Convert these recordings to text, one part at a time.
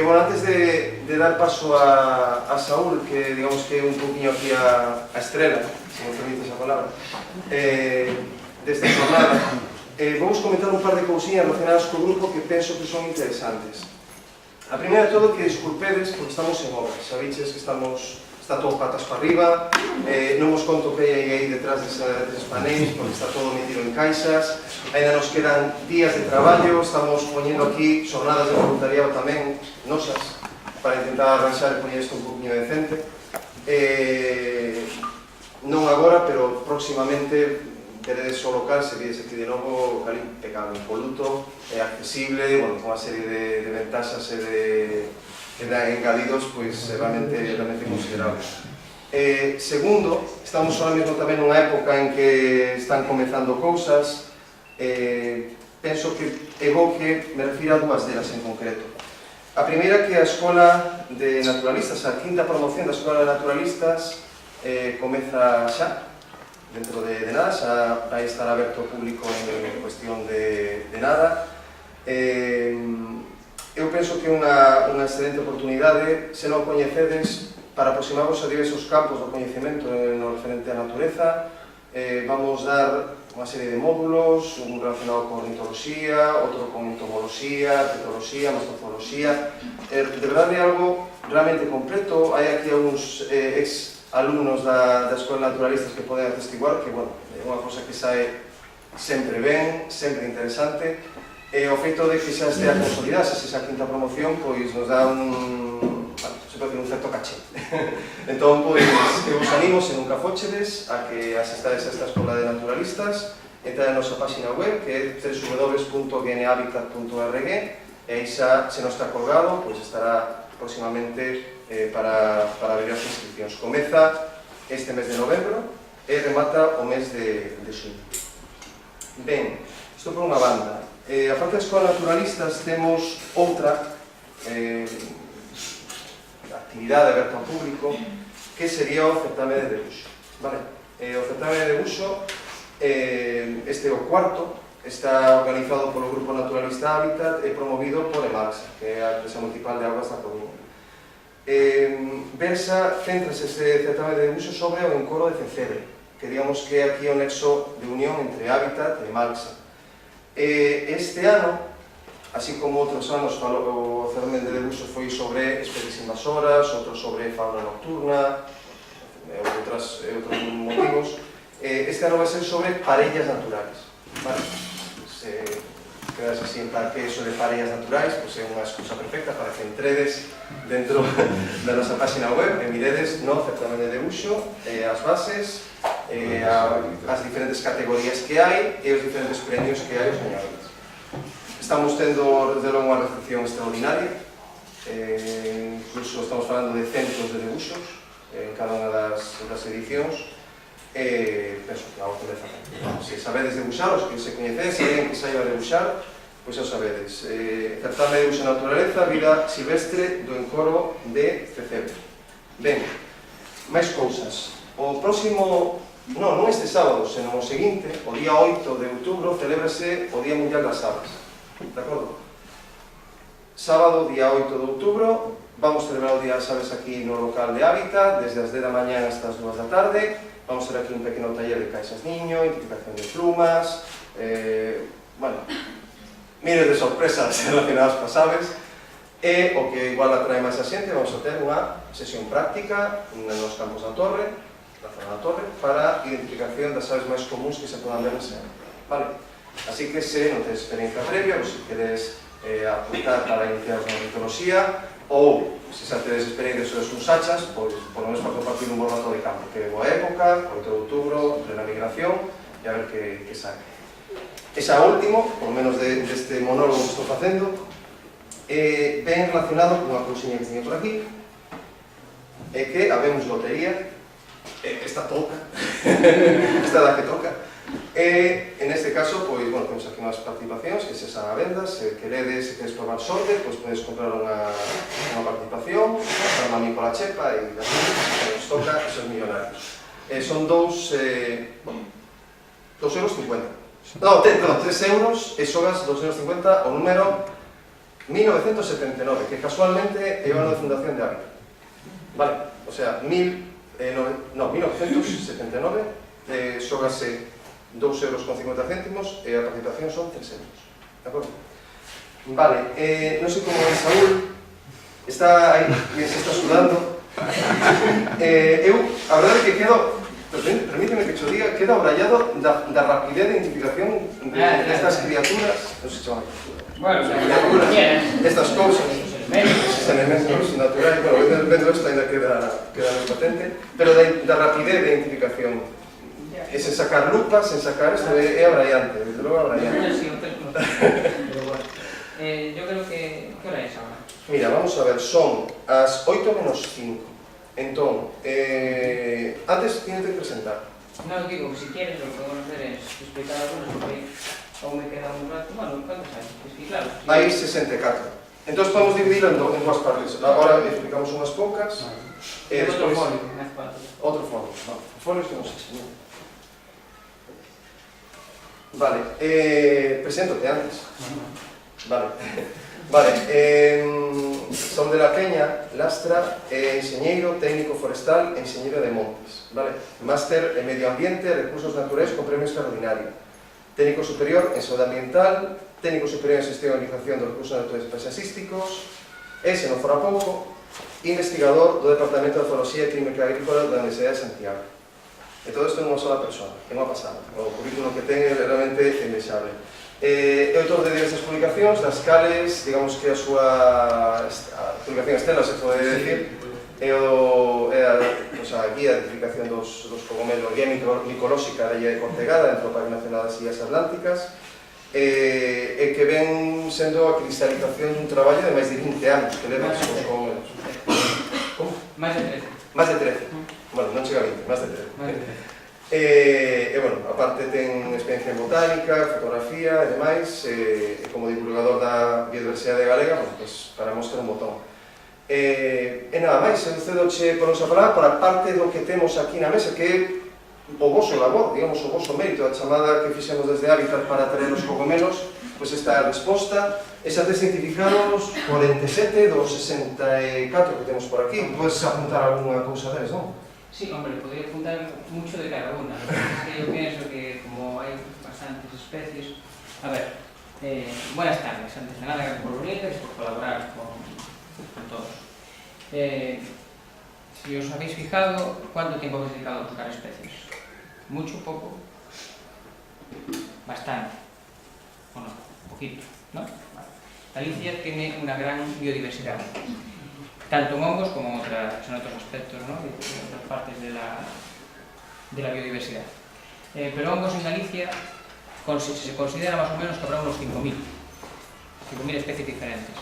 Bueno, antes de dar paso a Saúl, que digamos que é un poquinho aquí a estrela, se me permites a palabra, desta jornada, vamos comentar un par de cousinhas relacionadas co grupo que penso que son interesantes. A primeira de todo, que disculpedes porque estamos en obra. Sabiches que está todo patas para arriba, non vos conto que hai aí detrás deses panéis porque está todo metido en caixas, ainda nos quedan días de traballo, estamos poñendo aquí xornadas de voluntariado tamén nosas para intentar arranxar e poñer isto un poquinho decente. Non agora, pero próximamente veredes o local, se vides aquí de novo, local impecable, impoluto, accesible, bueno, con unha serie de ventaxas e de engadidos pois realmente considerables. Segundo, estamos ahora mesmo tamén nunha época en que están comezando cousas. Penso que é bo que me refiro a dúas delas en concreto. A primeira, que a Escola de Naturalistas, a quinta promoción da Escola de Naturalistas, comeza xa, dentro de nada, xa vai estar aberto ao público en cuestión de nada. Eu penso que é unha excelente oportunidade, se non coñecedes, para aproximarvos a diversos campos do coñecemento no referente á natureza. Vamos dar unha serie de módulos, un relacionado con ornitoloxía, outro con entomoloxía, petroloxía, mastofoloxía. De verdade é algo realmente completo. Hai aquí algúns ex-alumnos da Escola de Naturalistas que poden atestiguar que, bueno, é unha cosa que sae sempre ben, sempre interesante. E o feito de que xa estea consolidarse esa quinta promoción, pois nos dá un certo caché. Entón, pois, que vos animo, se nunca fochedes, a que asistades a esta Escola de Naturalistas, entra na nosa página web, que é www.gnehabitat.org, e aí xa, se non está colgado, pois estará próximamente para ver as inscripcións. Comeza este mes de novembro e remata o mes de xuño. Ben, isto por unha banda. A parte da Escola de Naturalistas temos outra actividade aberta ao público, que sería o certame de debuxo. O certame de debuxo, este é o cuarto, está organizado polo Grupo Naturalista Hábitat e promovido por Emalsa, que é a empresa municipal de Augas da Coruña. Céntrase este certame de debuxo sobre o encoro de Cecebre, que digamos que é aquí o nexo de unión entre Hábitat e Emalsa. Este ano, así como outros anos, o certame de debuxo foi sobre especies invasoras, outros sobre fauna nocturna, outros motivos. Este ano vai ser sobre parellas naturales. Se quedas así en plan, que é iso de parellas naturais, pois é unha excusa perfecta para que entredes dentro da nosa página web e miredes no certame de debuxo, as bases, as diferentes categorías que hai e os diferentes premios que hai os gañadores. Estamos tendo, desde logo, unha recepción extraordinaria, incluso estamos falando de centos de debuxos en cada unha das edicións. Penso que algo comeza ben. Se sabedes debuxar, os que se coñecedes, se alguén que saiba debuxar, pois xa sabedes. Certame de debuxo naturaleza, vida silvestre do encoro de Cecebre. Ben, máis cousas. O próximo, non este sábado, senón o seguinte, o día 8 de outubro, celébrase o Día Mundial das Aves. De acordo? Sábado, día 8 de outubro, vamos celebrar o Día das Aves aquí no local de Hábitat, desde as 10 da mañá hasta as 2 da tarde. Vamos ter aquí un pequeno taller de caixas niño, identificación de plumas, miles de sorpresas relacionadas coas aves. E o que igual atrae máis a xente, vamos a ter unha sesión práctica nos campos da Torre, na zona da Torre, para identificación das aves máis comuns que se podan ver na semana. Así que se non tedes experiencia previa, ou se queres apuntar para iniciar na ornitoloxía, ou se xa tedes experiencia sobre os hachas, pois por lo menos para compartir un borrato de campo, que é boa época, 8 de outubro, plena migración, e a ver que sabe. E xa último, por lo menos deste monólogo que estou facendo, ben relacionado con unha cousiña que teño por aquí, é que habemos lotería, esta toca, esta da que toca. En este caso, pois, bueno, temos aquí unhas participacións que se están a venda. Se queredes probar sorte, pois podes comprar unha participación, pasarme a mí pola chepa e nos toca esos millonarios. Son 2,50 €. Non, perdón, 3 € e xogas 2,50 € o número 1979, que casualmente é o ano de fundación de Hábitat. Vale, o sea, 1979, xógase 2,50 € e a participación son 3 €. De acordo? Vale, non sei como é Saúl, está aí, se está sudando. Eu, a verdade é que quedo, permíteme que te diga, quedo abrallado da rapidez de identificación destas criaturas, non se chama criaturas, estas cousas, estes elementos naturais, bueno, vendo isto ainda queda máis patente, pero da rapidez de identificación, e sen sacar lupa, sen sacar isto, é abrallante, desde logo abrallante. Yo creo que... ¿Qué hora es ahora? Mira, vamos a ver, son as 8:05. Entón, antes tienes que presentar. No, digo, si quieres lo que podemos hacer es explicar algunas, porque aún me queda un rato. Bueno, ¿cuántos hay? Es que claro... Hai 64. Entón podemos dividirlo en dúas partes. Agora explicamos unhas poucas. E despois... Outro folio, me hace falta. Outro folio. Folios que non se enseñan. Vale, preséntate antes. Vale, son de la Peña, Lastra, enxeñeiro técnico forestal e enxeñeiro de montes, vale? Máster en Medio Ambiente e Recursos Naturais con premio extraordinario, técnico superior en Saúde Ambiental, técnico superior en Xestión e Organización dos Recursos Naturais Paisaxísticos e, se non fora pouco, investigador do Departamento de Zoología e Clínica Agrícola da Universidade de Santiago. E todo isto é unha sola persona, é unha pasada. O currículo que ten é realmente envexable. É autor de diversas publicacións, das cales, digamos que a súa publicación estela, se pode decir, é a guía de identificación dos cogomelos, guía micolóxica da Illa de Cortegada, dentro do Parque Nacional das Illas Atlánticas, e que ven sendo a cristalización dun traballo de máis de 20 anos que leva os cogomelos. Como? Máis de 13. Máis de 13. Bueno, non chega a 20, máis de 13. E, bueno, aparte ten experiencia en botánica, fotografía e demais, e como divulgador da biodiversidade galega, bueno, pues, para mostrar un botón. E nada máis, eu cedoche por nosa palabra para parte do que temos aquí na mesa, que é o voso labor, digamos, o voso mérito, a chamada que fixemos desde Hábitat para traer os cogomelos, pois esta é a resposta. E xa tes identificados 47 dos 64 que temos por aquí. Podes apuntar algunha cousa deles, non? Sí, hombre, podría apuntar mucho de cada una. Es que yo pienso que como hay bastantes especies... A ver, buenas tardes, antes de nada, gracias por venir y por colaborar con todos. Si os habéis fijado, ¿cuánto tiempo habéis dedicado a buscar especies? ¿Mucho? ¿Poco? Bastante. ¿O no? Poquito, ¿no? Galicia tiene una gran biodiversidad. Tanto en hongos como en otros aspectos, ¿no? En otras partes de la biodiversidad. Pero hongos en Galicia se considera más o menos que habrá unos 5.000 especies diferentes.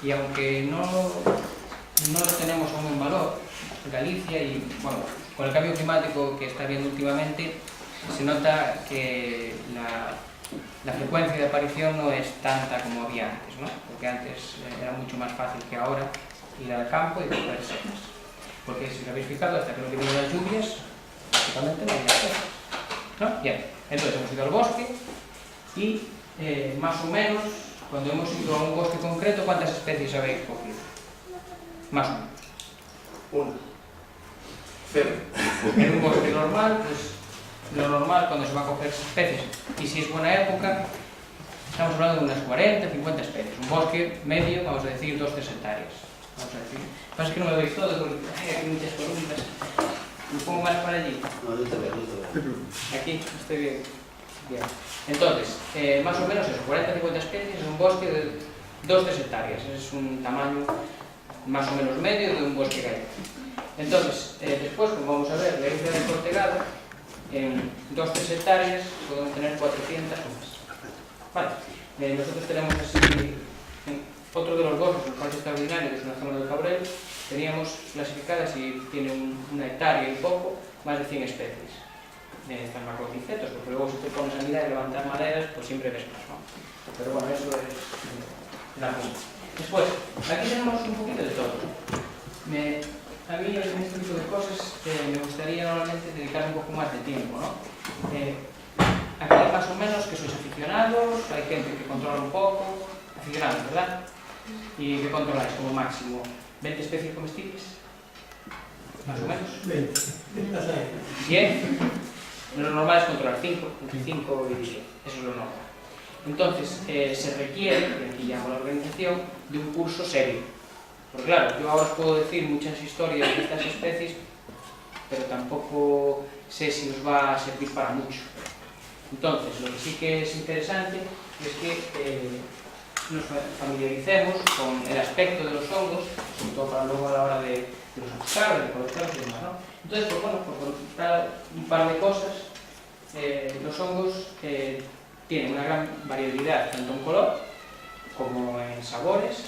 Y aunque no lo tenemos aún en valor, Galicia, y bueno, con el cambio climático que está habiendo últimamente, se nota que la frecuencia de aparición no es tanta como había antes, ¿no? Porque antes era mucho más fácil que ahora ir al campo y buscar especies. Porque si os habéis fijado, hasta que no vinieron las lluvias, prácticamente no había especies, ¿no? Bien, entonces hemos ido al bosque y más o menos, cuando hemos ido a un bosque concreto, ¿cuántas especies habéis cogido? Más o menos. Una. Cero. En un bosque normal, pues lo normal cuando se va a coger especies, y si es buena época, estamos hablando de unas 40, 50 especies. Un bosque medio, vamos a decir, 2-3 hectáreas. Vamos a decir. Lo que pasa es que no me veis todo, porque hay aquí muchas columnas. ¿Me pongo más para allí? No, yo te veo. Aquí, estoy bien. Bien. Entonces, más o menos eso, 40-50 especies en un bosque de 2-3 hectáreas. Es un tamaño más o menos medio de un bosque gallego. Entonces, después, como vamos a ver, la isla de Cortegada, en 2-3 hectáreas podemos tener 400 o más. Vale. Nosotros tenemos así, otro de los bosques, el parque extraordinario, que es una zona del Cabrel, teníamos clasificadas y tiene una hectárea y poco, más de 100 especies. Están macroincetos, porque luego si te pones a mirar y levantar maderas, pues siempre ves más, ¿no? Pero bueno, eso es la punta. Después, aquí tenemos un poquito de todo. A mí en este tipo de cosas me gustaría normalmente dedicar un poco más de tiempo, ¿no? Aquí más o menos que sois aficionados, hay gente que controla un poco, grandes, ¿verdad? ¿Y qué controláis como máximo? ¿20 especies comestibles? Más o menos. 10. Lo normal es controlar 5, entre 5 y 10. Eso es lo normal. Entonces, se requiere, y aquí llamo la organización, de un curso serio. Porque claro, yo ahora os puedo decir muchas historias de estas especies, pero tampoco sé si os va a servir para mucho. Entonces, lo que sí que es interesante es que nos familiaricemos con el aspecto de los hongos, sobre todo para luego a la hora de los buscar, de colectarlos y demás, ¿no? Entonces, pues bueno, por contar un par de cosas, los hongos tienen una gran variabilidad, tanto en color, como en sabores,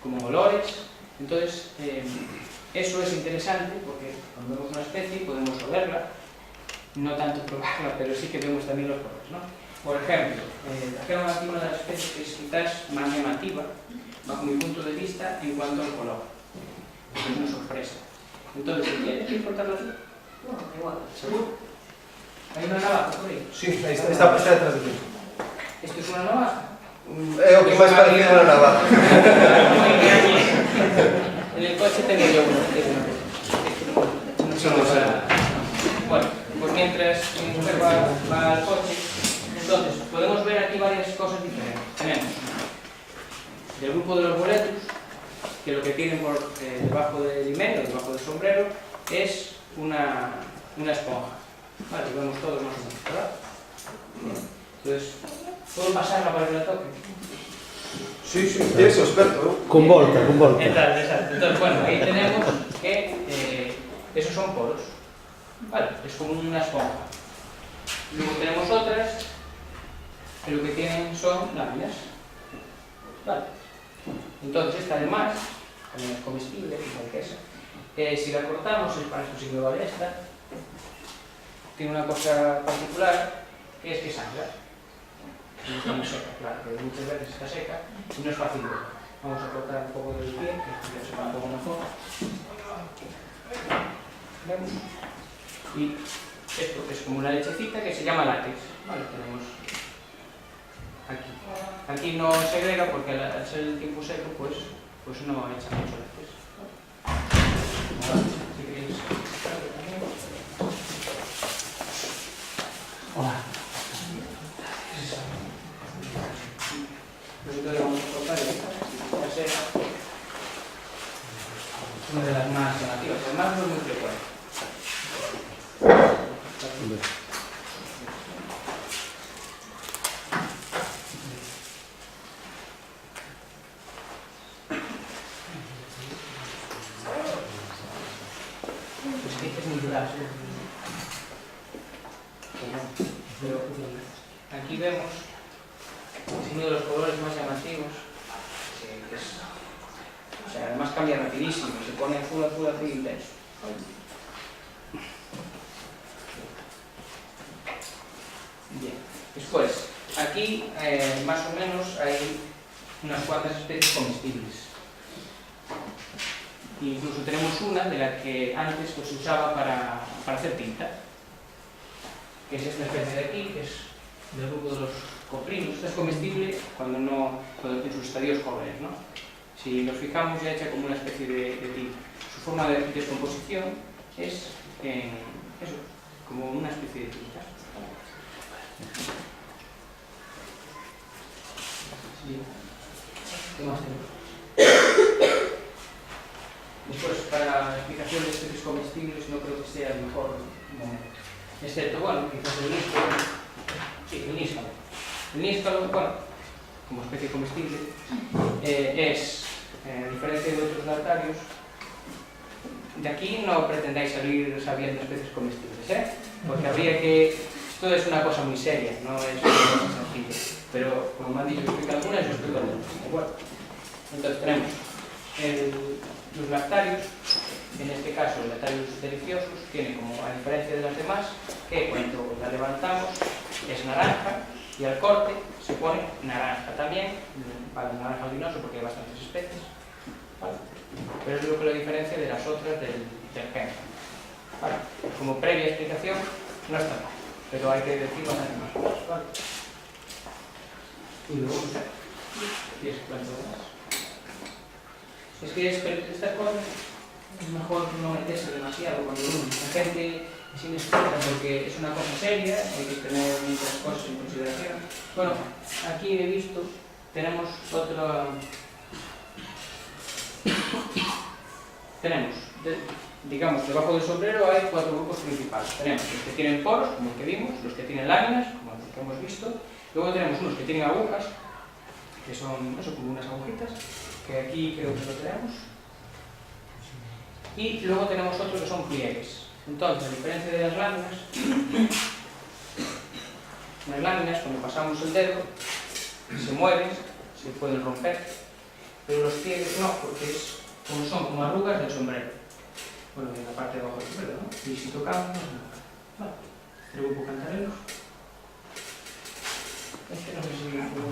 como en olores. Entonces, eso es interesante porque cuando vemos una especie podemos olerla, no tanto probarla, pero sí que vemos también los colores, ¿no? Por ejemplo, trajeron aquí una de las especies que es quizás más llamativa, bajo mi punto de vista, en cuanto al color. Es una sorpresa. Entonces, ¿quieres cortarlo así? Bueno, igual. ¿Seguro? ¿Hay una navaja por ahí? Sí, está detrás de ti. ¿Esto es una navaja? Es lo que más parecido a una navaja. En el coche tengo yo uno. Eso no sé. Bueno, pues mientras mi mujer va al coche, entonces podemos ver aquí varias cosas diferentes. Tenemos del grupo de los boletus, que lo que tienen por debajo del himeno, debajo del sombrero, es una esponja. Vale, lo vemos todos más o menos, ¿verdad? Entonces, ¿puedo pasarla para que la toque? Sí, sí, eres experto. Con volta, con volta. Exacto. Entonces, bueno, ahí tenemos que esos son poros. Vale, es como una esponja. Luego tenemos otras que lo que tienen son láminas. Vale. Entonces, esta además, también es comestible, igual que esa. Si la cortamos, es para eso sí que vale esta. Tiene una cosa particular, que es que sangra. No está muy seca, claro, que muchas veces está seca y no es fácil de ver. Vamos a cortar un poco del pie, que se va un poco mejor. ¿Vemos? Y esto es como una lechecita que se llama látex. Vale, tenemos aquí. Aquí no segrega porque al ser el tiempo seco, pues no echa mucho látex. Si queréis. Hola. Entonces vamos a cortar esta es una de las más llamativas, además no es muy frecuente. Pues que es muy dura. Pero aquí vemos es uno de los colores más llamativos, que es, o sea, además cambia rapidísimo, se pone azul, azul, azul intenso. Bien, después, aquí más o menos hay unas cuantas especies comestibles. Incluso tenemos una de la que antes pues, se usaba para hacer tinta, que es esta especie de aquí, que es del grupo de los coprinos. Esta es comestible cuando en sus estadios jóvenes, ¿no? Si nos fijamos ya hecha como una especie de tinta. Su forma de descomposición es eso, como una especie de tinta. ¿Qué más tenemos? Después, para la explicación de especies comestibles no creo que sea el mejor momento. Excepto, bueno, quizás el níscalo. Sí, el níscalo. El níscalo, bueno, como especie comestible, es, a diferencia de otros lactarios, de aquí no pretendáis salir sabiendo especies comestibles, ¿eh? Porque habría que... Esto es una cosa muy seria, no es una cosa sencilla. Pero, como me han dicho que explica algunas, yo explico otras, ¿de acuerdo? Entonces tenemos los lactarios, en este caso los lactarios deliciosos, tienen como, a diferencia de las demás, que cuando la levantamos es naranja y al corte se pone naranja también, vale, naranja albinoso porque hay bastantes especies, ¿vale? Pero es lo que lo diferencia de las otras del género. ¿Vale? Como previa explicación, no está mal, pero hay que decir bastante más cosas, ¿vale? Y luego, ¿Quieres plantar más? Es que estas cosas es mejor no meterse demasiado cuando la gente es inexperta porque es una cosa seria, hay que tener muchas cosas en consideración. Bueno, aquí he visto, tenemos otra... Tenemos, digamos, debajo del sombrero hay 4 grupos principales. Tenemos los que tienen poros, como el que vimos, los que tienen láminas, como los que hemos visto. Luego tenemos unos que tienen agujas, que son eso, como unas agujitas, que aquí creo que lo tenemos. Y luego tenemos otros que son pliegues. Entonces, a diferencia de las láminas, cuando pasamos el dedo, se mueven, se pueden romper, pero los pliegues no, porque son como arrugas del sombrero. Bueno, en la parte de abajo del sombrero, ¿no? Y si tocamos, vale, el grupo cantarelo. Este no sé si lo puedo...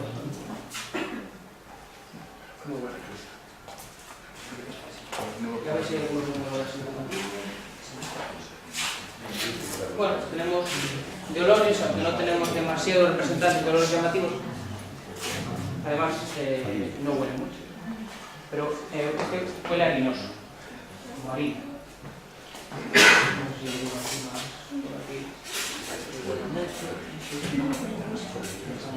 Muy bueno. A ver si hay alguna elaboración normativa. Bueno, tenemos de olores, aunque no tenemos demasiados representantes de olores llamativos. Además, no huele mucho. Pero este huele harinoso, como harina. No sé si hay alguna más por aquí. Huele mucho. Eso tiene un gusto de utilidad.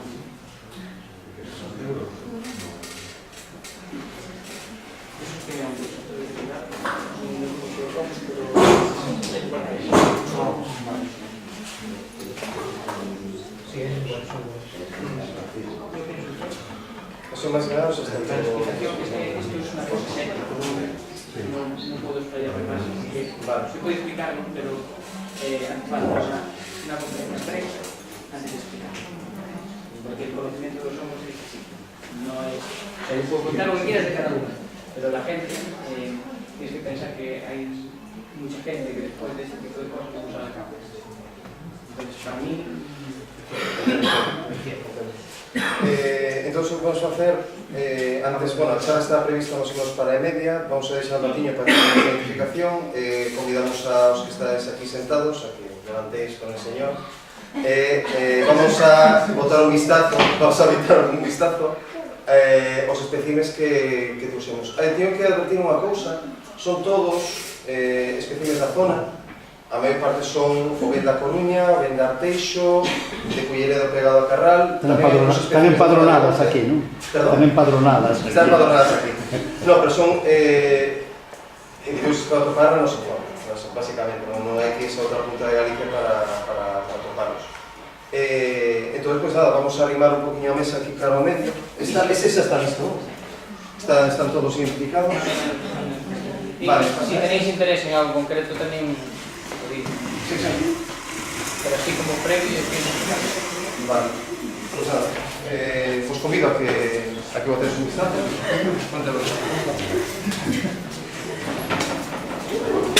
Sí, es igual. Son más grados hasta el La explicación es que esto es una cosa seria. No puedo explayarme más. Se puede explicarlo, pero hace falta una conferencia previa antes de explicarlo. Porque el conocimiento de los hombres es así. No es... yo puedo contar lo que quieras de cada uno, pero la gente tienes que pensar que hay mucha gente que después de este tipo de cosas no usa la cámara. Entonces, para mí, es cierto. Entonces, o que vamos a hacer, antes, bueno, a charla está prevista más ou menos para a media, vamos a deixar un ratiño para que a identificación, convidamos aos que estáis aquí sentados, a que levantéis con el señor, vamos a botar un vistazo, aos espécimes que puxemos. Teño que advertir unha cousa, son todos espécimes da zona. A maior parte son o ben da Coruña, o ben da Arteixo, de Culleredo pegado a Carral. Están empadronadas aquí, non? Están empadronadas. Están empadronadas aquí. No, pero son individuos para atopar no se pode, básicamente. Non hai que irse a outra punta de Galicia para atoparlos. Entón, pues nada, vamos a arrimar un poquinho a mesa aquí claro ao medio. Esa está listo, ¿no? Están todos identificados. Vale, si tenéis interés en algo concreto tamén sí. Pero así como previo vale, pues nada, os convido a que botéis un vistazo.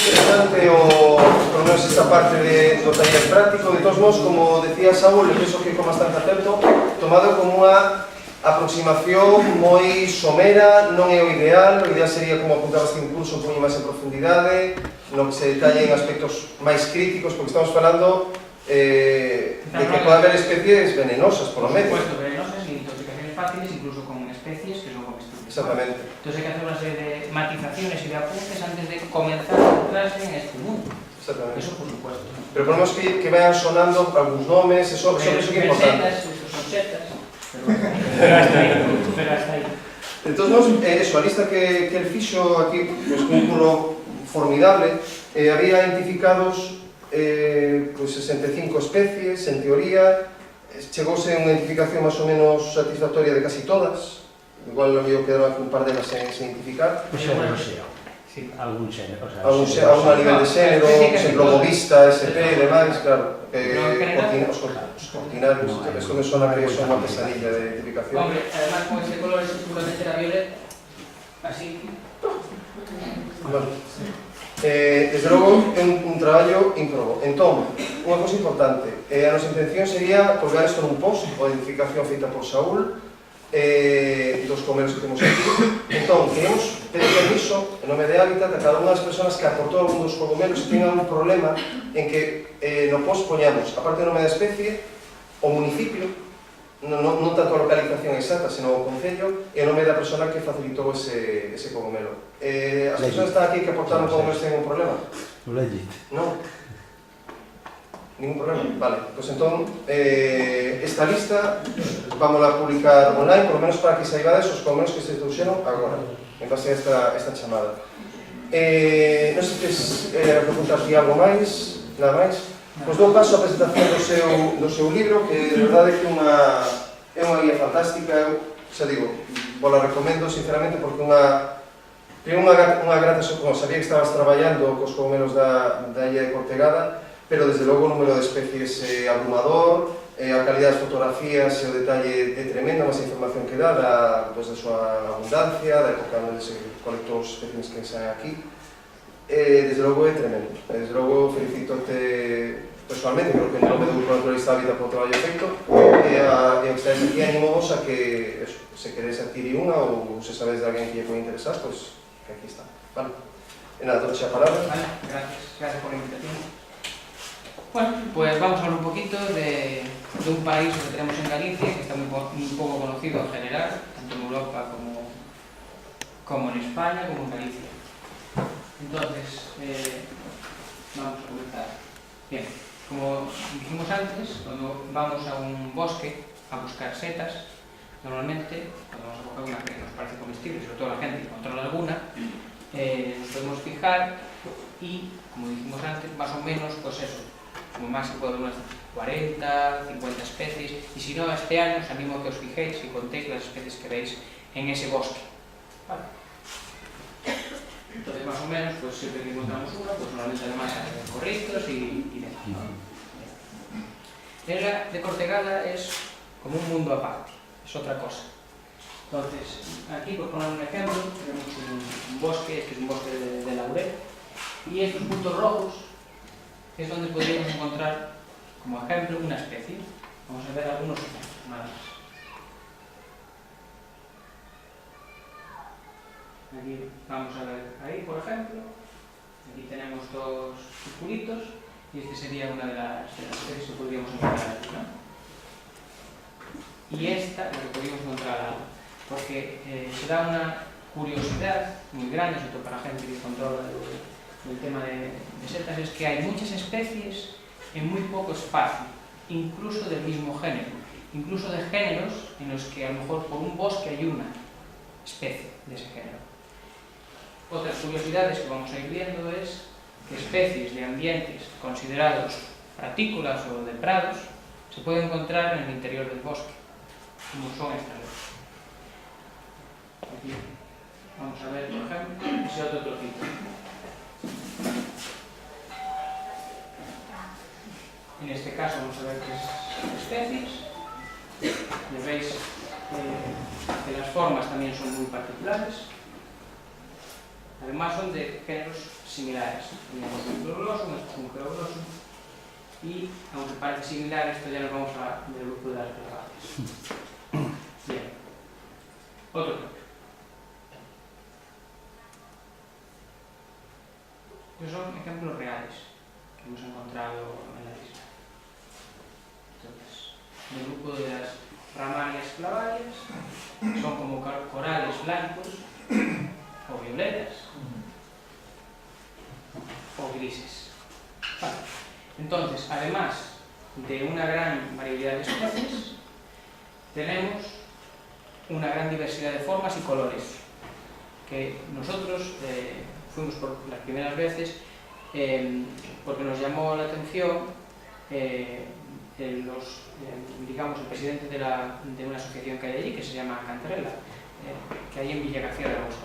Interesante por lo menos esta parte do taller práctico. De todos modos, como decía Saúl, penso que con bastante acerto, tomado como unha aproximación moi somera, non é o ideal sería como apuntar este impulso un poquinho máis en profundidade, no que se detallen aspectos máis críticos, porque estamos falando de que pode haber especies venenosas, por lo medio. Por supuesto, venenosas e intoxicaciones fáciles, incluso con especies que son comestibles. Exactamente. Entonces hay que hacer una serie de matizaciones y de apuntes antes de comenzar a entrarse en este mundo. Exactamente. Eso por supuesto. Pero ponemos que vayan sonando algúns nomes, eso que é importante. Son setas, pero hasta ahí. Entonces, eso, a lista que el fixo aquí, pues un curro formidable, había identificados pues 65 especies, en teoría, chegouse a unha identificación máis ou menos satisfactoria de casi todas, igual lo mío quedaron un par delas sen identificar. Pois non sei, algún xénero, algún a nivel de xénero, por exemplo, Movista, SP e demais, claro, os cortinarios, esto me sona que son unha pesadilla de identificación. Hombre, además con este color es seguramente la violeta, así. Bueno, desde logo é un traballo ímprobo. Entón, unha cosa importante, a nosa intención sería colgar isto nun post, a identificación feita por Saúl, dos comeros que temos aquí. Entón, queremos pedir permiso, en nome de Hábitat, a cada unha das persoas que aportou algún dos cogomelos e tengan un problema en que no post poñamos, aparte do nome da especie, o municipio non tanto a localización exacta, senón o concello e o nome da persona que facilitou ese cogomelo. As persoas están aquí que aportaron cogomelos ten un problema? O legit. Non. Ningún problema. Vale, pois entón, esta lista vamos a publicar online, por lo menos para que saibades os cogomelos que se trouxeron agora, en base a esta chamada. Non sei se preguntar aquí algo máis, nada máis. Pois dou paso á presentación do seu libro, que de verdade que é unha guía fantástica. Eu, xa digo, vos la recomendo sinceramente porque unha grata sorpresa. Sabía que estabas traballando cos cogomelos da illa de Cortegada, pero desde logo o número de especies é abrumador, a calidad das fotografías e o detalle é tremendo, máis a información que dá da súa abundancia, da época onde se colectou os espécimes que saen aquí. Desde logo é tremendo. Desde logo felicitote personalmente, creo que en nome do Grupo Naturalista Hábitat polo traballo feito, e o que estáis aquí animovos a que se queréis adquirir unha ou se sabedes de alguén que lle pode interesar, pois que aquí está. Vale. E nada, doxe a palabra. Vale, gracias por la invitación. Bueno, pues vamos a hablar un poquito de un país que tenemos en Galicia, que está muy poco conocido en general, tanto en Europa como en España, como en Galicia. Entonces, vamos a comenzar. Bien, como dijimos antes, cuando vamos a un bosque a buscar setas, normalmente, cuando vamos a buscar una que nos parece comestible, sobre todo la gente que controla alguna, nos podemos fijar y, como dijimos antes, más o menos, pues eso, como máximo puede haber unas 40, 50 especies, y si no, este año os animo a que os fijéis y contéis las especies que veis en ese bosque. ¿Vale? Entonces, más o menos, pues siempre que encontramos una, pues normalmente además hay corritos y demás. La isla de Cortegada es como un mundo aparte, es otra cosa. Entonces, aquí, por poner un ejemplo, tenemos un bosque, este es un bosque de laurel, y estos puntos rojos es donde podríamos encontrar, como ejemplo, una especie. Vamos a ver algunos ejemplos, nada más. Aquí vamos a ver ahí, por ejemplo. Aquí tenemos dos circulitos y este sería una de las especies que podríamos encontrar aquí, ¿no? Y esta, la que podríamos encontrar ahora, porque se da una curiosidad muy grande, sobre todo para la gente que controla el tema de setas, es que hay muchas especies en muy poco espacio, incluso del mismo género, incluso de géneros en los que a lo mejor por un bosque hay una especie de ese género. Otras curiosidades que vamos a ir viendo es que especies de ambientes considerados pratícolas o de prados se pueden encontrar en el interior del bosque, como son estas dos. Aquí vamos a ver, por ejemplo, ese otro trocito. En este caso vamos a ver qué especies. Ya veis que las formas también son muy particulares. Además son de géneros similares. Tenemos un globloso, un globloso. Y aunque parece similar, esto ya nos vamos del grupo de las plegadas. Bien. Otro ejemplo. Estos son ejemplos reales que hemos encontrado en la isla. Entonces, el grupo de las ramarias clavarias son como corales blancos o violetas o grises. Vale. Entonces, además de una gran variedad de especies, tenemos una gran diversidad de formas y colores que nosotros fuimos por las primeras veces porque nos llamó la atención digamos, el presidente de una asociación que hay allí, que se llama Cantarella, que hay en Villa García de Arosa.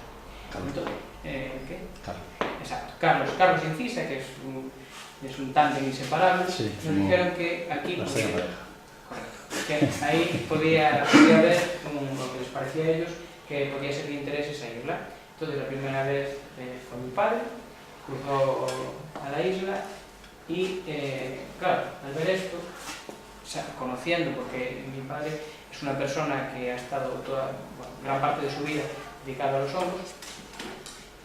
¿Qué? Exacto. Carlos y Encisa, que es un tándem inseparable, sí, nos dijeron que aquí que ahí podía haber lo que les parecía a ellos que podía ser de interés esa isla. Entonces la primera vez fue mi padre, cruzó a la isla y claro, al ver esto, conociendo, porque mi padre es una persona que ha estado gran parte de su vida dedicada a los hongos,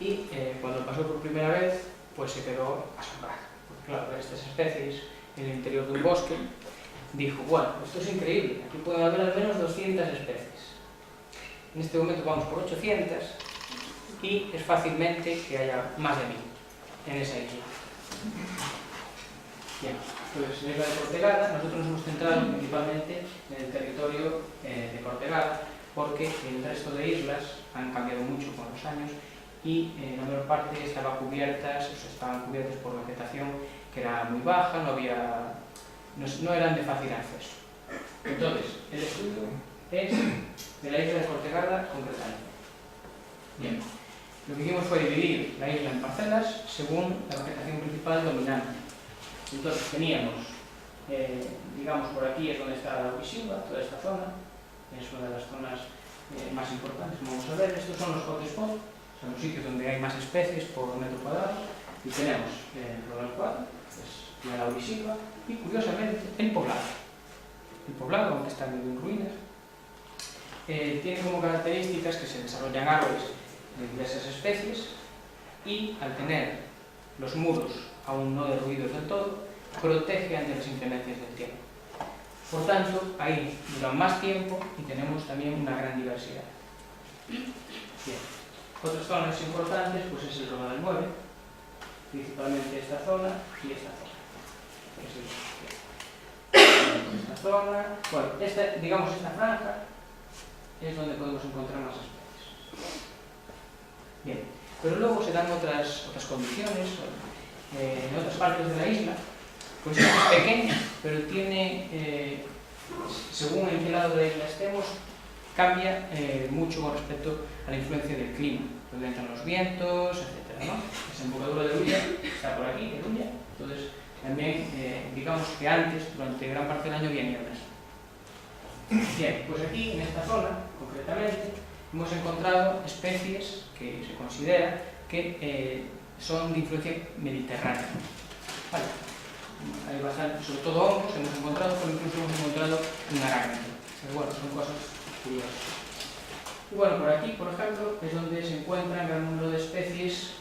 y cuando pasó por primera vez pues se quedó asombrado, porque claro, ver estas especies en el interior de un bosque dijo, bueno, esto es increíble, aquí pueden haber al menos 200 especies. En este momento vamos por 800 y es fácilmente que haya más de 1000 en esa isla. Bien, pues en la isla de Cortegada nosotros nos hemos centrado principalmente en el territorio de Cortegada, porque el resto de islas han cambiado mucho con los años y la mayor parte estaban cubiertas por vegetación que era muy baja, no eran de fácil acceso. Entonces, el estudio es de la isla de Cortegada concretamente. Bien, lo que hicimos fue dividir la isla en parcelas según la vegetación principal dominante. Entonces teníamos, digamos, por aquí es donde está la Huixiva, toda esta zona, es una de las zonas más importantes, como vamos a ver. Estos son los hotspots, son los sitios donde hay más especies por metro cuadrado, y tenemos el Rodal 4, que es la Huixiva, y curiosamente el poblado, aunque está medio en ruinas, tiene como características que se desarrollan árboles de diversas especies y al tener los muros aún no derruidos del todo, protege ante las inclemencias del tiempo. Por tanto, ahí duran más tiempo y tenemos también una gran diversidad. Bien. Otras zonas importantes pues es el Rodal 9, principalmente esta zona y esta zona. Esta zona, bueno, digamos esta franja es donde podemos encontrar más especies. Bien, pero luego se dan otras condiciones. En otras partes de la isla, pues es pequeña, pero tiene, según en qué lado de la isla estemos, cambia mucho con respecto a la influencia del clima, donde entran los vientos, etc., ¿no? La desembocadura de Ulla está por aquí, de Ulla, entonces también, digamos que antes, durante gran parte del año, había nieblas. Bien, pues aquí, en esta zona, concretamente, hemos encontrado especies que se considera que son de influencia mediterránea. Vale. Hay bastante, sobre todo hongos hemos encontrado, pero incluso hemos encontrado un arácnido. Pero bueno, son cosas curiosas. Y bueno, por aquí, por ejemplo, es donde se encuentra un gran número de especies,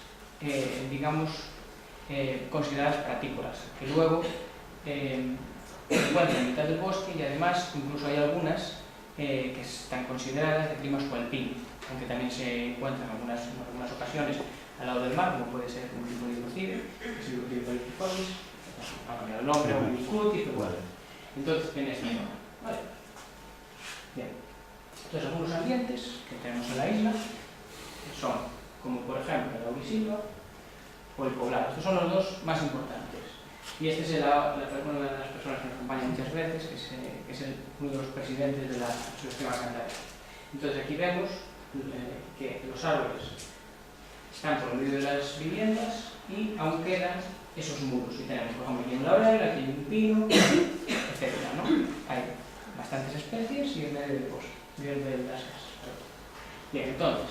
digamos, consideradas pratícolas, que luego se encuentran en mitad del bosque y además incluso hay algunas que están consideradas de clima subalpino, aunque también se encuentran en algunas ocasiones al lado del mar, como puede ser un tipo de hidrocide, que es el hidrocide politicolis, ha cambiado el nombre, un bicuti, pero bueno. Entonces, en esta zona. ¿Vale? Bien. Entonces, algunos ambientes que tenemos en la isla son, como por ejemplo la Huixiva o el poblado. Estos son los dos más importantes. Y este es una de las personas que nos acompaña muchas veces, que es uno de los presidentes de la Asociación Cantabria. Entonces, aquí vemos que los árboles están por el medio de las viviendas y aún quedan esos muros. Y tenemos, por ejemplo, aquí un laurel, aquí un pino, etc., ¿no? Hay bastantes especies y en medio del bosque, en medio de las casas. Bien, entonces,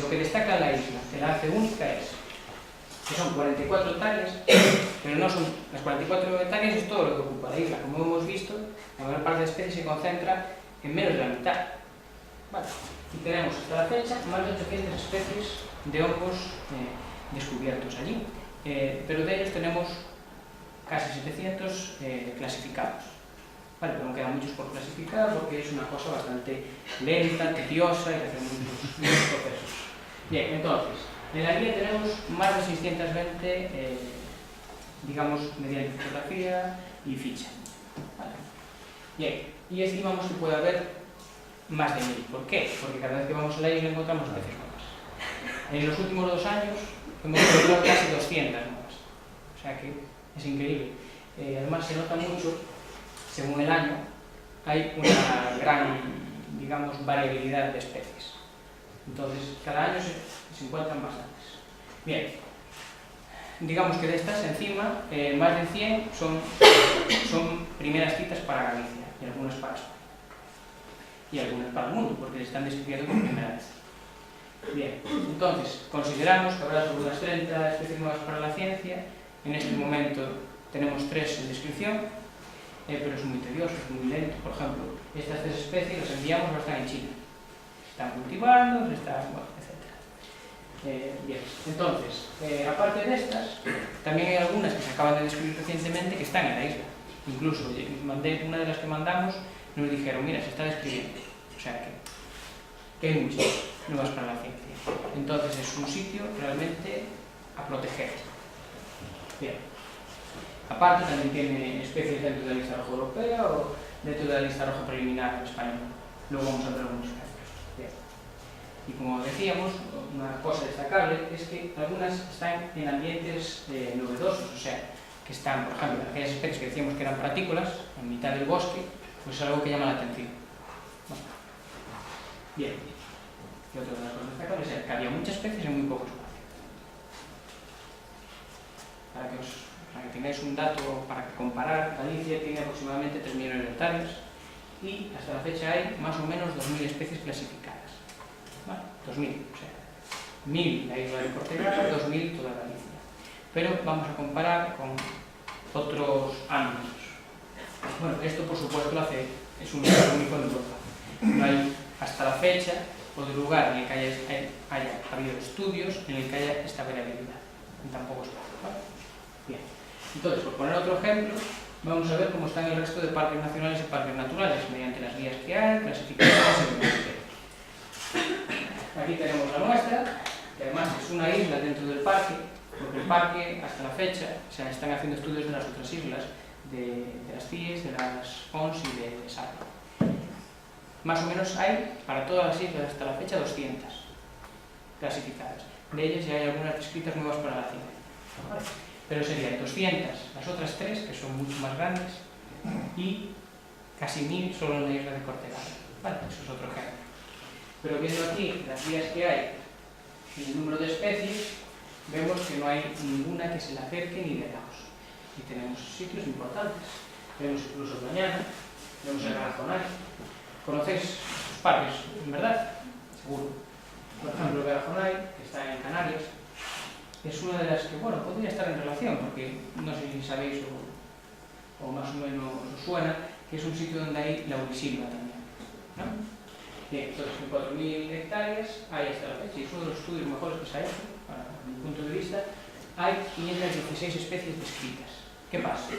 lo que destaca la isla, que la hace única, es que son 44 hectáreas, pero no son las 44 hectáreas, es todo lo que ocupa la isla. Como hemos visto, la mayor parte de especies se concentra en menos de la mitad. Vale. Y tenemos hasta la fecha más de 800 especies de hongos descubiertos allí, pero de ellos tenemos casi 700 clasificados. Vale, pero aún quedan muchos por clasificar porque es una cosa bastante lenta, tediosa y que hace muchos procesos. Bien, entonces, en la guía tenemos más de 620, digamos, mediante fotografía y ficha. Vale. Bien, y estimamos que puede haber más de 1000. ¿Por qué? Porque cada vez que vamos a la isla encontramos especies nuevas. En los últimos 2 años hemos encontrado casi 200 nuevas. O sea que es increíble. Además se nota mucho, según el año, hay una gran, digamos, variabilidad de especies. Entonces, cada año se encuentran bastantes. Bien, digamos que de estas, encima, más de 100 son primeras citas para Galicia y algunas para España. Y algunas para el mundo, porque están describiendo por primera vez. Bien, entonces, consideramos que habrá sobre unas 30 especies nuevas para la ciencia. En este momento tenemos 3 en descripción, pero es muy tedioso, es muy lento. Por ejemplo, estas 3 especies las enviamos, ahora están en China. Se están cultivando, bueno, etc. Bien, entonces, aparte de estas, también hay algunas que se acaban de descubrir recientemente que están en la isla. Incluso una de las que mandamos nos dijeron, mira, se está describiendo. O sea que hay muchas nuevas para la ciencia. Entonces es un sitio realmente a proteger. Bien. Aparte también tiene especies dentro de la lista roja europea o dentro de la lista roja preliminar en español. Luego vamos a ver algunos ejemplos. Bien. Y como decíamos, una cosa destacable es que algunas están en ambientes novedosos, o sea, que están, por ejemplo, aquellas especies que decíamos que eran pratícolas, en mitad del bosque, pues es algo que llama la atención. Bueno. Bien. Y otra de las cosas destacables es que había muchas especies en muy poco espacio. Para que tengáis un dato para comparar, Galicia tiene aproximadamente 3 millones de hectáreas y hasta la fecha hay más o menos 2.000 especies clasificadas. ¿Vale? 2.000, o sea, 1.000 la isla de Cortegada, 2.000 toda Galicia. Pero vamos a comparar con otros ámbitos. Bueno, esto por supuesto es un lugar único en Europa. No hay hasta la fecha otro lugar en el que haya habido estudios en el que haya esta variabilidad en tan poco espacio. ¿Vale? Bien. Entonces, por poner otro ejemplo, vamos a ver cómo están el resto de parques nacionales y parques naturales mediante las guías que hay, clasificaciones y demás. Aquí tenemos la muestra, que además es una isla dentro del parque, porque el parque, hasta la fecha, se están haciendo estudios de las otras islas, de las CIES, de las ONS y de SAR. Más o menos hay, para todas las islas hasta la fecha, 200 clasificadas. De ellas ya hay algunas descritas nuevas para la ciencia. ¿Vale? Pero serían 200 las otras 3, que son mucho más grandes, y casi 1.000 solo en la isla de Cortegada. ¿Vale? Eso es otro ejemplo. Pero viendo aquí las guías que hay y el número de especies, vemos que no hay ninguna que se le acerque ni de lejos. Y tenemos sitios importantes. Tenemos incluso Doñana, tenemos el Garajonay. ¿Conocéis estos parques, en verdad? Seguro. Por ejemplo, el Garajonay, que está en Canarias, es una de las que, bueno, podría estar en relación, porque no sé si sabéis o más o menos os suena, que es un sitio donde hay laurisilva también, ¿no? Bien, entonces en 4.000 hectáreas hay hasta la fecha, y es uno de los estudios mejores que se ha hecho, para mi punto de vista, hay 516 especies descritas. ¿Qué pasa?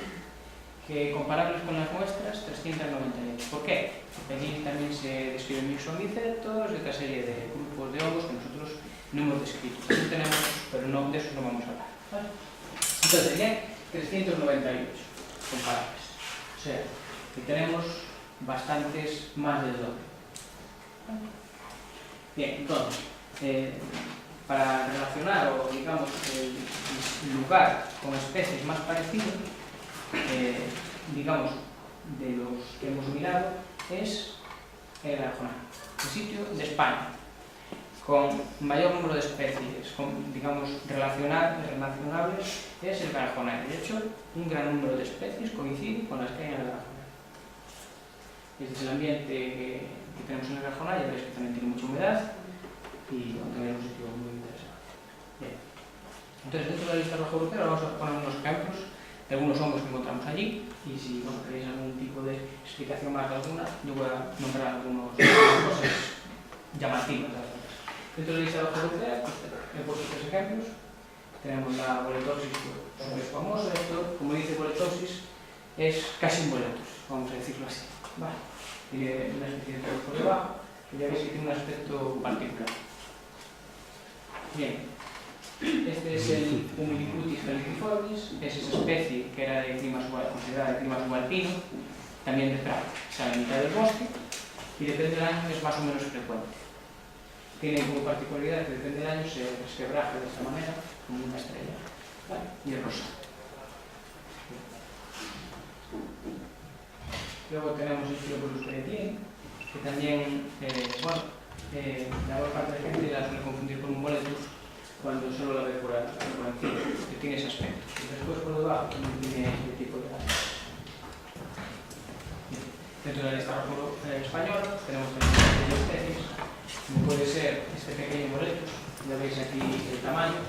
Que comparables con las muestras, 398. ¿Por qué? Porque allí también se describen mixomicetos y otra serie de grupos de hongos que nosotros no hemos descrito. Eso tenemos, pero no, de eso no vamos a hablar. ¿Vale? Entonces, serían 398 comparables. O sea, que tenemos bastantes más del doble. ¿Vale? Bien, entonces, para relacionar, o digamos, el lugar con especies más parecidos, digamos, de los que hemos mirado, es el Garajonay, el sitio de España con mayor número de especies, digamos, relacionables, es el Garajonay. De hecho, un gran número de especies coincide con las que hay en el Garajonay. Este es el ambiente que tenemos en el Garajonay. Ya veréis que también tiene mucha humedad y también es un sitio muy interesante. Bien. Entonces, dentro de la lista roja europea vamos a poner unos ejemplos de algunos hongos que encontramos allí, y si queréis algún tipo de explicación más de alguna, yo voy a nombrar algunas cosas llamativas. Dentro de la lista roja europea, pues, he puesto 3 ejemplos. Tenemos la boletosis, que es famosa. Esto, como dice boletosis, es casi un boletus, vamos a decirlo así. Vale. Tiene una especie de pelo por debajo, que ya veis que tiene un aspecto particular. Bien. Este es el Humilicutis feliciformis, es esa especie que era de clima considerada de clima subalpino, también de prado, está en mitad del bosque, y depende del año es más o menos frecuente. Tiene como particularidad que depende del año se resquebraja de esta manera, como una estrella, ¿vale? Y es rosa. Luego tenemos el Phyllobolus peretiene, que también, bueno, la mayor parte de la gente la suele confundir con un boletus cuando solo la ve por encima, que tiene ese aspecto. Y después por debajo también tiene este tipo de datos. Dentro de la lista española tenemos también una serie de especies, como puede ser este pequeño boletus. Ya veis aquí el tamaño,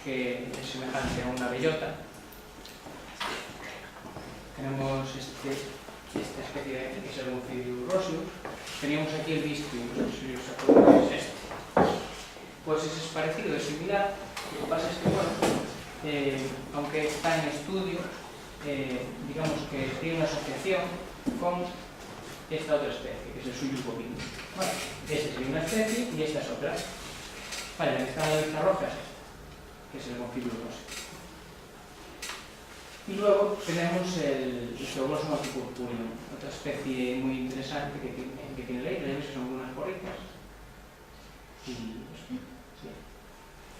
que es semejante a una bellota. Tenemos esta especie de aquí, que es el Omphidium roseus. Teníamos aquí el Bistium, no sé si os acordáis, es este. Pues es parecido, es similar. Lo que pasa es que, bueno, aunque está en estudio, digamos que tiene una asociación con esta otra especie, que es el suyo bovino. Bueno, esta sería una especie y esta es otra. Vale, la que está en la lista roja es esta, que es el Gonfibrurose. Y luego tenemos el Geoglosum antipurpureum, otra especie muy interesante que tiene la isla, que son unas porritas. Y pues, sí.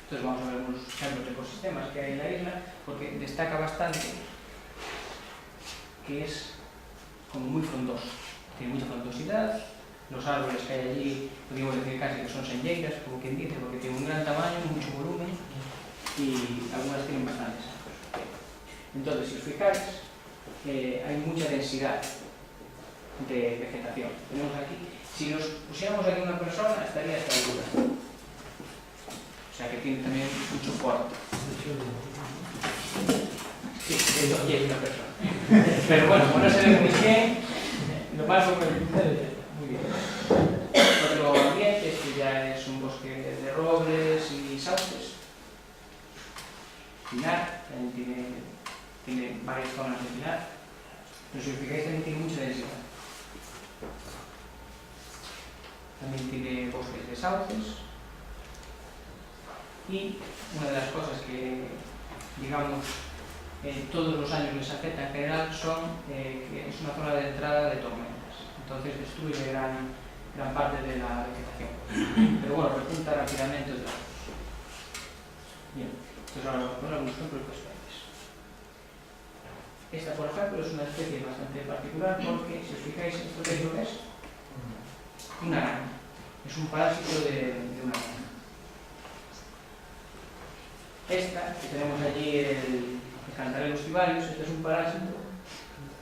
Entonces vamos a ver unos ejemplos de ecosistemas que hay en la isla, porque destaca bastante que es como muy frondoso, tiene mucha frondosidad. Los árboles que hay allí, podríamos decir casi que son senlleiras, como quien dice, porque tienen un gran tamaño, mucho volumen y algunas tienen bastantes árboles. Entonces, si os fijáis, hay mucha densidad de vegetación. Tenemos aquí, si nos pusiéramos aquí una persona, estaría a esta altura. O sea que tiene también mucho porte. Sí, aquí hay una persona. Pero bueno, como no se ve muy bien, lo paso por el pincel. Muy bien. Otro ambiente, que ya es un bosque de robles y sauces. Pinar, también tiene varias zonas de pinar. Pero si os fijáis, también tiene mucha densidad. También tiene bosques de sauces. Y una de las cosas que, digamos, todos los años les afecta en general son que es una zona de entrada de tormentas. Entonces destruye gran parte de la vegetación. Pero bueno, repunta rápidamente otra vez. Bien, entonces ahora vamos a poner algunos ejemplos de especies. Esta, por ejemplo, es una especie bastante particular porque, si os fijáis, ¿esto qué es lo que es? Una araña. Es un parásito de una araña. Esta, que tenemos allí el Cantarellus stivarius, este es un parásito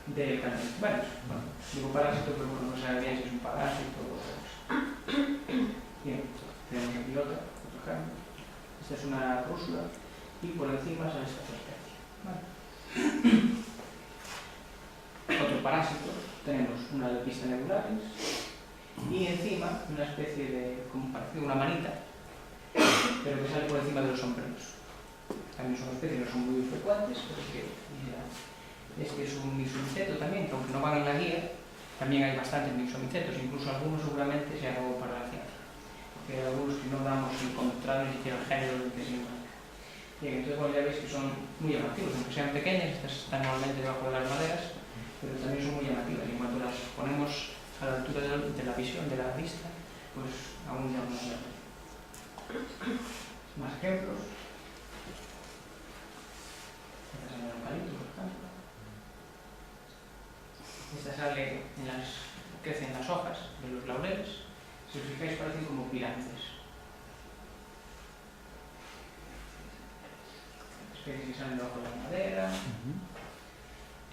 del Cantarellus stivarius. Bueno, digo parásito, pero no sabe bien si es un parásito o otra cosa. Bien, tenemos aquí otro ejemplo. Esta es una rúsula y por encima sale esta otra especie. Vale. Otro parásito, tenemos una lepista nebularis y encima una especie de, como parecido a una manita, pero que sale por encima de los sombreros. También son especies, no son muy frecuentes, pero es que este es un mixomiceto también, que aunque no van en la guía, también hay bastantes mixomicetos, incluso algunos seguramente se han dado para la ciencia, porque hay algunos que no damos encontrar ni siquiera el género del que se encuentra. Bien, entonces bueno, ya veis que son muy llamativos, aunque sean pequeñas, estas están normalmente debajo de las maderas, pero también son muy llamativas, y cuando las ponemos a la altura de la visión, de la vista, pues aún llaman más la atención. Más ejemplos. Esta es el eucalipto, por ejemplo. Esta sale crece en las hojas de los laureles. Si os fijáis, parecen como pirantes. Especies que salen debajo de la madera.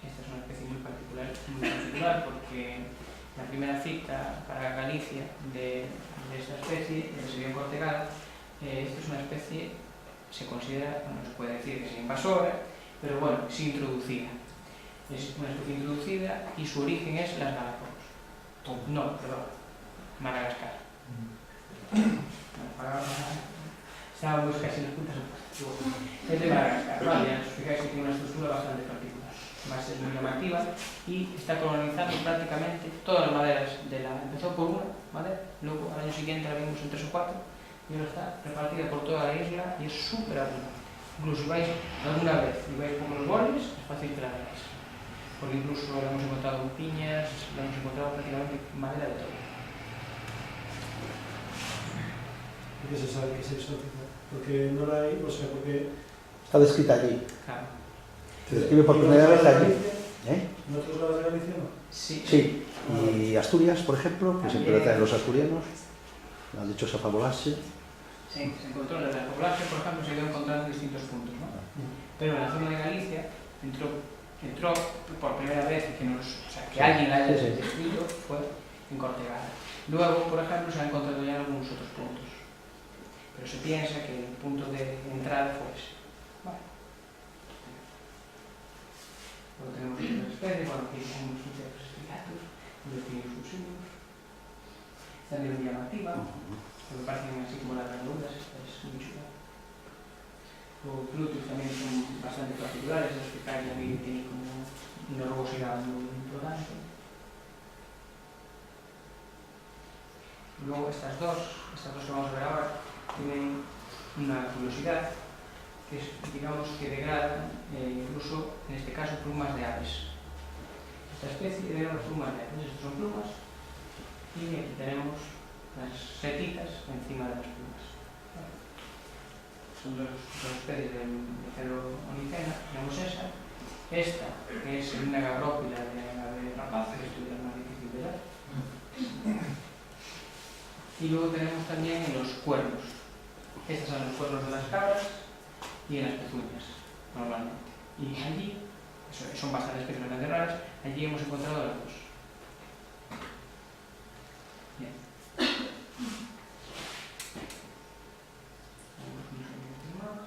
Esta es una especie muy particular porque la primera cita para Galicia de esta especie sería en Cortegada. Esta es una especie, se considera, no se puede decir que es invasora, pero bueno, es introducida. Es una especie introducida y su origen es las Galápagos. No, perdón, Madagascar. Estábamos casi en las puntas opuestas. Es de Madagascar, vale, ya os fijáis que tiene una estructura bastante particular. Además es muy llamativa y está colonizando prácticamente todas las maderas de la... Empezó por una madera, luego al año siguiente la vimos en 3 o 4 y ahora está repartida por toda la isla y es súper abundante. Incluso si vais alguna vez y vais por los bordes, es fácil que la veáis. Porque incluso la hemos encontrado en piñas, la hemos encontrado prácticamente madera de todo. ¿Por qué se sabe que es exótica? Porque no la hay, o sea, porque... Está descrita allí. Claro. Se describe por primera vez allí. ¿En otros lados de Galicia no? Sí. Sí. Y Asturias, por ejemplo, que siempre lo traen los asturianos, la dichosa Fabolase. Se encontró en la población, por ejemplo, se ha ido encontrando en distintos puntos, ¿no? Pero en la zona de Galicia entró por primera vez que alguien la haya descrito fue en Cortegada. Luego, por ejemplo, se ha encontrado ya en algunos otros puntos. Pero se piensa que el punto de entrada fue ese. Vale. Luego tenemos otras especies, bueno, aquí tenemos un ciertos estriatos, unos tienen fusinos. También muy llamativa, porque parecen así como las verduras, es muy chula. Os glúteos tamén son bastante particulares, os que caen tamén tienen como unha rugosidade moi importante. Logo estas dos que vamos a ver agora, tienen unha curiosidade que es, digamos, que degradan incluso, en este caso, plumas de aves. Esta especie degrada plumas de aves. Estas son plumas y aquí tenemos las setitas encima de las plumas. Son dos especies de Celonicena, tenemos esa. Esta, que es una gabrópila de ave rapaz, que esto es más difícil de ver. Y luego tenemos también en los cuernos. Estos son los cuernos de las cabras y en las pezuñas, normalmente. Y allí, son bastante especies bastante raras, allí hemos encontrado las dos. Bien. Vamos unos minutos más.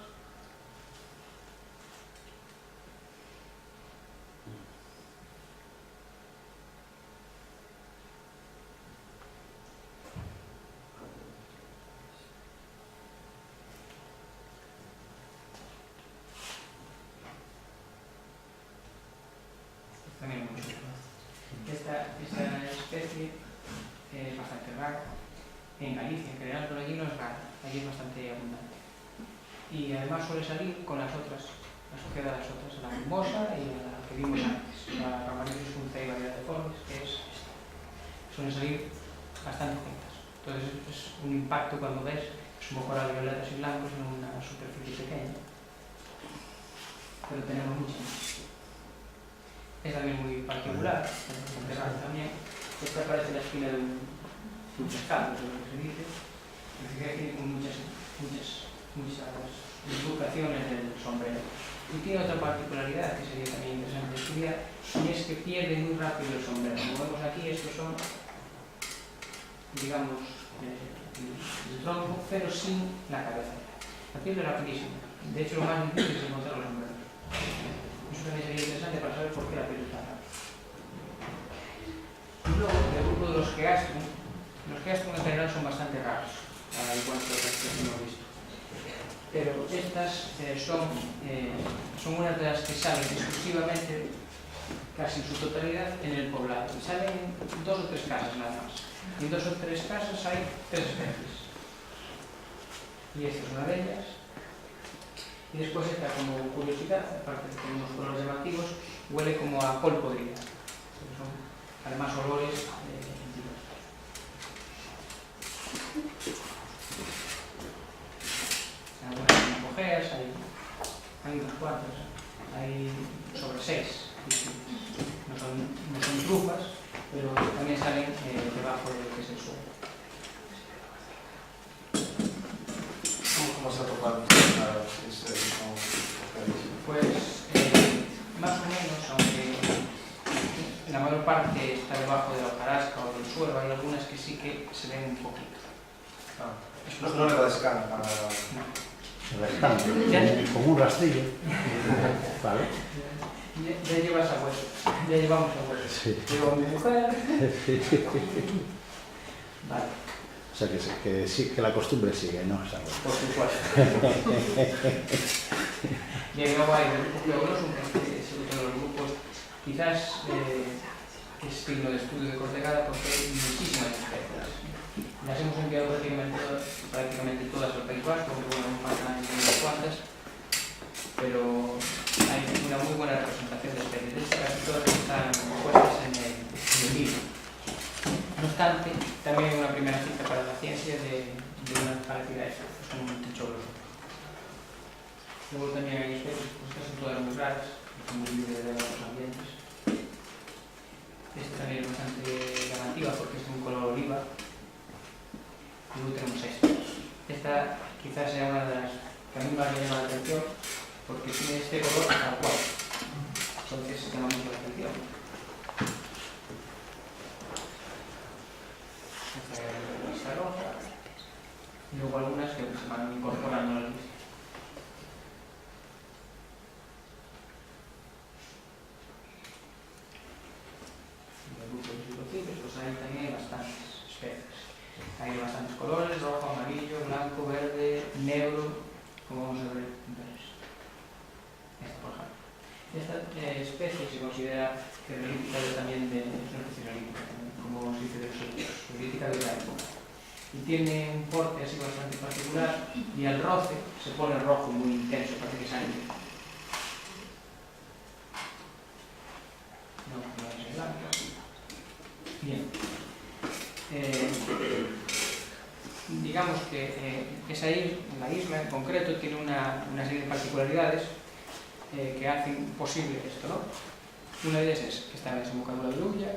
También mucho. Esta especie es bastante rara. En Galicia, en general, pero allí no es rara. Allí es bastante abundante. Y además suele salir con las otras, asociada a las otras, a la mimosa y a la que vimos antes, la Rhamnosus funzae variatiformis, que es esta. Suelen salir bastante juntas. Entonces es un impacto cuando ves un coral violetas y blancos en una superficie pequeña. Pero tenemos muchas más. Es también muy particular, bastante raro también. Esta parece la espina de un pescado, es lo que se dice. Parece que tiene muchas bifurcaciones del sombrero. Y tiene otra particularidad que sería también interesante de estudiar, y es que pierde muy rápido el sombrero. Como vemos aquí, estos son, digamos, el tronco, pero sin la cabeza. La pierde rapidísimo. De hecho, lo más difícil es encontrar los sombreros. Eso también sería interesante para saber por qué la piel está rara. Y luego, el grupo de los geastrum en general son bastante raros, igual que otras que hemos visto. Pero estas son unas de las que salen exclusivamente, casi en su totalidad, en el poblado. Y salen en 2 o 3 casas nada más. Y en 2 o 3 casas hay 3 especies. Y esta es una de ellas. Y después esta, como curiosidad, aparte de que tiene unos colores llamativos, huele como a col podrida. Son además olores diversos. Hay algunas apogeas, hay unas cuantas, hay sobre 6. No son trufas, pero también salen debajo de lo que es el suelo. ¿Cómo se ha topado Pues más o menos, aunque la mayor parte está debajo de la hojarasca o del suelo, hay algunas que sí que se ven un poquito. No le va a descargar. No. Como un rastrillo. Vale. Ya llevas a hueso, ya llevamos a hueso. Sí. Llevo a mi mujer. Vale. O sea que sí, que la costumbre sigue, ¿no? O sea, Por supuesto. Y luego hay el grupo Pleurosum, que es otro de los grupos, quizás es signo de estudio de cortegada porque hay muchísimas especies. Las hemos enviado prácticamente todas al País Vasco, porque bueno, nos faltan unas cuantas, pero hay una muy buena representación de especies. De hecho, casi todas están puestas en el libro. No obstante, también hay una primera cita para la ciencia de una parecida a esta, que son techolos. Luego también hay especies, pues estas son todas muy raras, que son muy libres de otros ambientes. Esta también es bastante llamativa porque es de un color oliva. Y luego tenemos esta. Esta quizás sea una de las que a mí más me llama la atención porque tiene este color tal cual. Entonces llama mucho la atención. Esta roja. Y luego algunas que se van incorporando a la lista. Pues ahí también hay bastantes especies. Hay bastantes colores, rojo, amarillo, blanco, verde, negro, como vamos a ver. especie se considera que es relítica también de, no sé si relítica, como se dice de los relítica de la época. Y tiene un porte así bastante particular y al roce se pone rojo muy intenso, parece que sangre. No es blanco. Bien. Digamos que la isla en concreto tiene una serie de particularidades que hacen posible esto, ¿no? Una de ellas es que está en la desembocadura de Lluvia,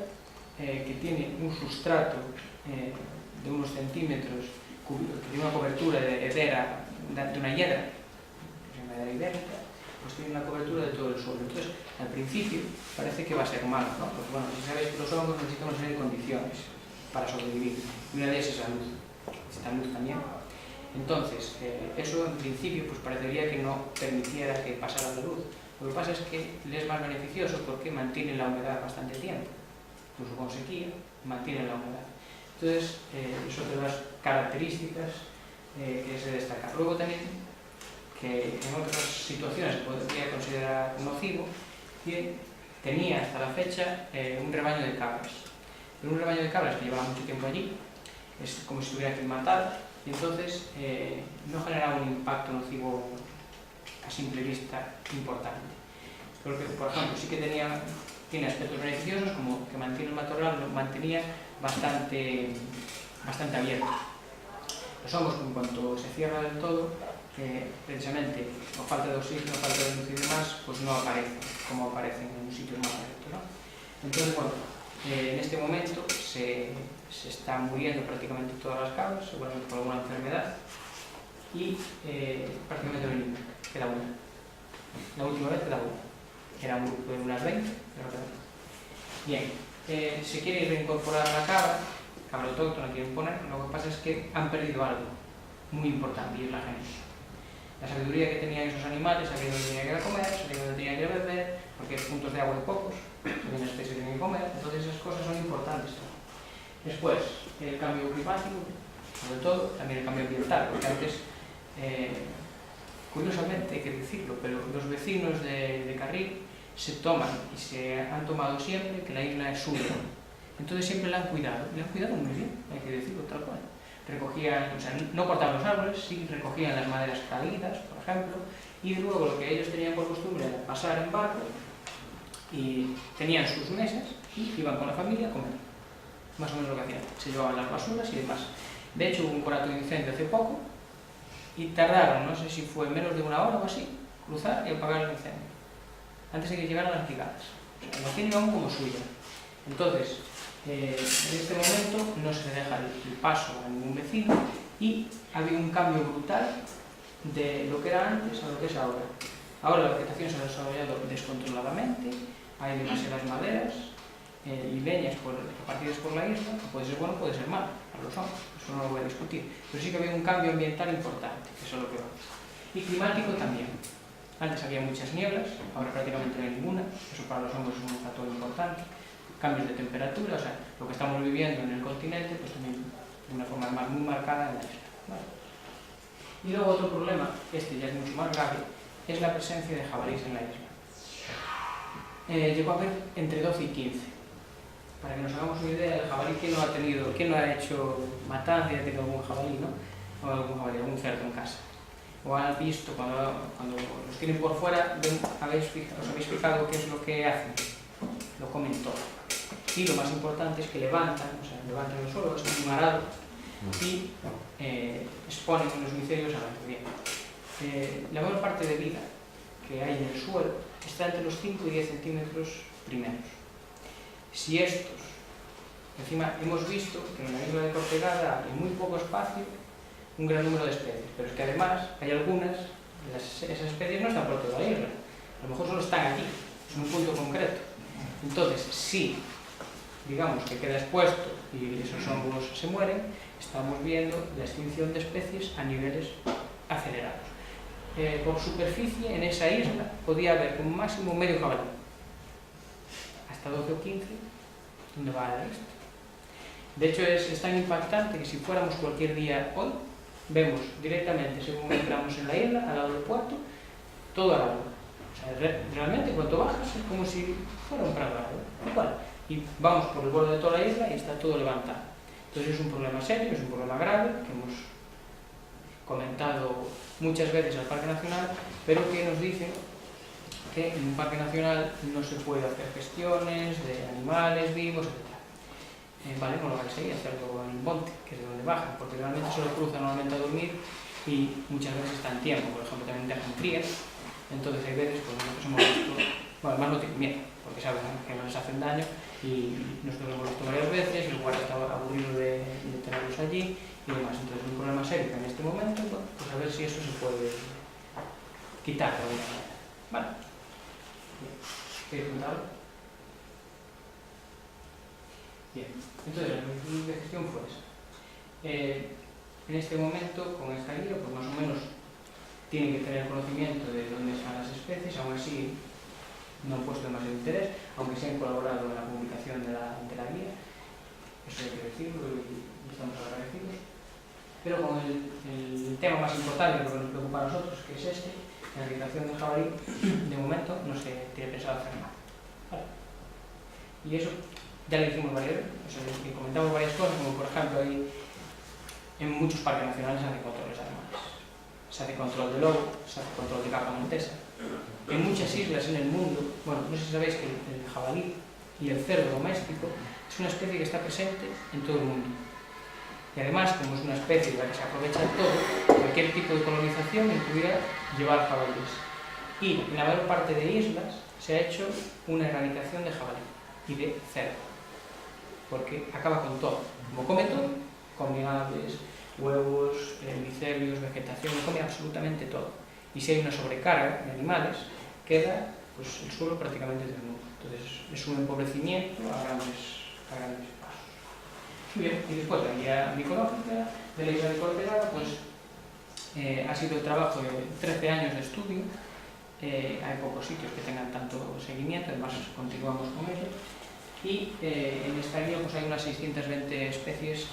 que tiene un sustrato de unos centímetros, que tiene una cobertura de hedera, de una hiedra, que es una hedera ibérica, pues tiene una cobertura de todo el suelo. Entonces, al principio parece que va a ser malo, ¿no? Porque bueno, si sabéis que los hongos necesitan una serie de condiciones para sobrevivir. Y una de ellas es la luz. Esta luz también. Entonces, eso en principio pues parecería que no permitiera que pasara la luz. Lo que pasa es que le es más beneficioso porque mantiene la humedad bastante tiempo. Incluso con sequía, mantiene la humedad. Entonces, es otra de las características que se destaca. Luego también, que en otras situaciones se podría considerar nocivo, tenía hasta la fecha un rebaño de cabras. Pero un rebaño de cabras que llevaba mucho tiempo allí, es como si estuviera aclimatado, y entonces no generaba un impacto nocivo a simple vista importante. Porque, por ejemplo, sí que tiene aspectos beneficiosos, como que mantiene el matorral, lo mantenía bastante abierto. Los hongos, en cuanto se cierra del todo, precisamente por falta de oxígeno, falta de luz y demás, pues no aparecen como aparecen en un sitio más abierto, ¿no? Entonces, bueno, en este momento se están muriendo prácticamente todas las cabras, seguramente por alguna enfermedad, y prácticamente no hay ninguna, queda una. La última vez queda una. Era un grupo de unas 20, pero queda una. Bien, se quiere reincorporar a la cabra autóctona, quieren poner, lo que pasa es que han perdido algo muy importante, y es la genética. La sabiduría que tenían esos animales, sabían dónde tenían que ir a comer, sabían dónde tenían que beber, porque puntos de agua hay pocos, sabían las especies que tenían que comer, entonces esas cosas son importantes. Después, el cambio climático, sobre todo, también el cambio ambiental, porque antes, curiosamente, hay que decirlo, pero los vecinos de Carril se toman y se han tomado siempre que la isla es suya. Entonces siempre la han cuidado muy bien, hay que decirlo tal cual. Recogían, o sea, no cortaban los árboles, sí recogían las maderas caídas, por ejemplo, y luego lo que ellos tenían por costumbre era pasar en barco y tenían sus mesas y iban con la familia a comer. Más o menos lo que hacían, se llevaban las basuras y demás. De hecho, hubo un conato de incendio hace poco y tardaron, no sé si fue menos de una hora o así, cruzar y apagar el incendio, antes de que llegaran las brigadas. O sea, la tienen aún como suya. Entonces, en este momento no se le deja el paso a ningún vecino y ha habido un cambio brutal de lo que era antes a lo que es ahora. Ahora la vegetación se ha desarrollado descontroladamente, hay demasiadas maderas y leñas repartidas por la isla, que puede ser bueno, puede ser malo, para los hongos, eso no lo voy a discutir, pero sí que ha habido un cambio ambiental importante, que eso es lo que va. Y climático también. Antes había muchas nieblas, ahora prácticamente no hay ninguna, eso para los hongos es un factor importante. Cambios de temperatura, o sea, lo que estamos viviendo en el continente, pues también de una forma muy marcada en la isla. ¿Vale? Y luego otro problema, este ya es mucho más grave, es la presencia de jabalíes en la isla. Llegó a haber entre 12 y 15. Para que nos hagamos una idea, el jabalí, ¿quién no ha hecho matanza y ha tenido algún jabalí, ¿no? O algún cerdo en casa? O han visto, cuando los tienen por fuera, os habéis fijado qué es lo que hacen. Lo comen todo. Y lo más importante es que levantan el suelo, es un arado, y exponen los micelios a la lluvia. La mayor parte de vida que hay en el suelo está entre los 5 y 10 centímetros primeros. Si estos, encima hemos visto que en la isla de Cortegada hay muy poco espacio, un gran número de especies, pero es que además hay algunas, esas especies no están por toda la isla, a lo mejor solo están aquí, en un punto concreto. Entonces, si digamos que queda expuesto y esos hongos se mueren, estamos viendo la extinción de especies a niveles acelerados. Por superficie, en esa isla, podía haber un máximo medio jabalí. Hasta 12 o 15, ¿dónde va el resto? De hecho, es tan impactante que si fuéramos cualquier día hoy, vemos directamente, según entramos en la isla, al lado del puerto, todo al agua. O sea, realmente cuando bajas es como si fuera un prado, igual. Y vamos por el borde de toda la isla y está todo levantado. Entonces es un problema serio, es un problema grave, que hemos comentado muchas veces al Parque Nacional, pero que nos dicen que en un parque nacional no se puede hacer gestiones de animales vivos, etc. Vale, no lo hagáis ahí, hacerlo en el monte, que es de donde bajan, porque realmente solo cruzan normalmente a dormir y muchas veces están en tiempo, por ejemplo también dejan crías, entonces hay veces pues nosotros hemos visto, bueno, además no tienen miedo, porque saben que no les hacen daño y nosotros lo hemos visto varias veces, el lugar estaba aburrido de tenerlos allí y demás, entonces un problema serio que en este momento, pues a ver si eso se puede quitar de alguna manera. Vale. ¿Queréis contarlo? Bien, entonces la solicitud de gestión fue esa. En este momento, con esta guía, pues más o menos tienen que tener conocimiento de dónde están las especies, aún así no han puesto demasiado interés, aunque sí han colaborado en la publicación de la guía, eso hay que decirlo y estamos agradecidos. Pero con el tema más importante, lo que nos preocupa a nosotros, que es este, la erradicación del jabalí, de momento no se tiene pensado hacer nada. Vale. Y eso ya lo hicimos varias veces, o sea, le comentamos varias cosas, como por ejemplo hay, en muchos parques nacionales se hace controles de animales. Se hace control de lobo, se hace control de cabra montesa. En muchas islas en el mundo, bueno, no sé si sabéis que el jabalí y el cerdo doméstico es una especie que está presente en todo el mundo. Y además, como es una especie de la que se aprovecha de todo, cualquier tipo de colonización incluirá llevar jabalíes. Y en la mayor parte de islas se ha hecho una erradicación de jabalí y de cerdo, porque acaba con todo. Como come todo, come aves, huevos, micelios, vegetación, come absolutamente todo. Y si hay una sobrecarga de animales, queda pues, el suelo prácticamente desnudo. Entonces es un empobrecimiento a grandes pasos. Bien, y después la guía micológica de la isla de Cortegada, pues ha sido el trabajo de 13 años de estudio. Hay pocos sitios que tengan tanto seguimiento, además continuamos con ellos. Y en esta guía pues, hay unas 620 especies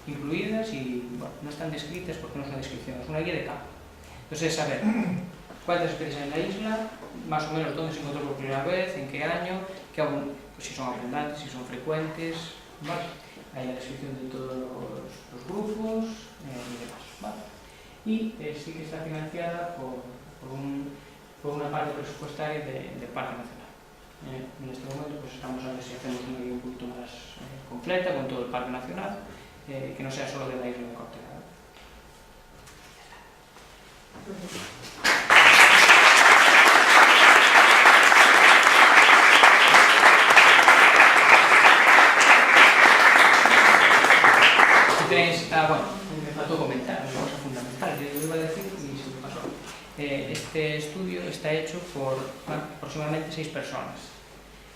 incluidas y bueno, no están descritas porque no son descripciones, es una guía de campo. Entonces es saber cuántas especies hay en la isla, más o menos dónde se encontró por primera vez, en qué año, pues, si son abundantes, si son frecuentes, ¿vale? Hay la descripción de todos los grupos y demás, ¿vale? Y sí que está financiada por una parte presupuestaria del Parque Nacional. En este momento pues estamos a ver si hacemos una guía un poquito más completa con todo el Parque Nacional, que no sea solo de la isla de Cortegada. Bueno, me faltó comentar una cosa fundamental que yo iba a decir y se me pasó. Este estudio está hecho por aproximadamente 6 personas.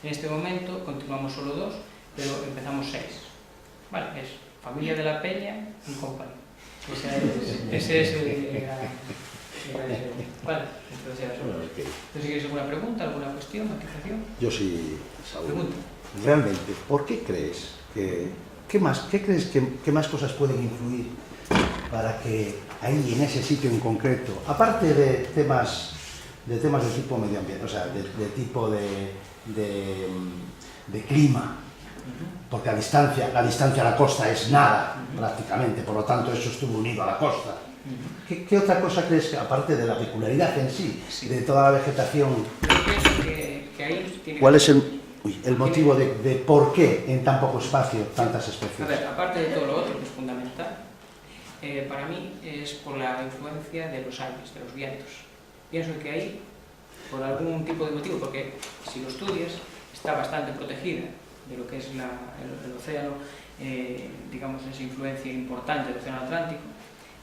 En este momento continuamos solo 2, pero empezamos 6. Vale, es Familia de la Peña y compañía. Ese es el... Vale, entonces era solo. Entonces, si quieres alguna pregunta, alguna cuestión, matización. Yo sí, Saúl. Pregunta. Realmente, ¿por qué crees ¿qué crees que más cosas pueden influir para que ahí, en ese sitio en concreto, aparte de temas de tipo medio ambiente, o sea, de tipo de clima, porque la distancia a la costa es nada, prácticamente, por lo tanto eso estuvo unido a la costa. ¿Qué otra cosa crees que, aparte de la peculiaridad en sí, de toda la vegetación? Yo pienso que ahí tiene ¿Cuál es el motivo de por qué en tan poco espacio tantas especies? A ver, aparte de todo lo otro que es fundamental, para mí es por la influencia de los aires, de los vientos. Pienso que ahí, por algún tipo de motivo, porque si lo estudias, está bastante protegida de lo que es el océano, digamos, esa influencia importante del océano Atlántico,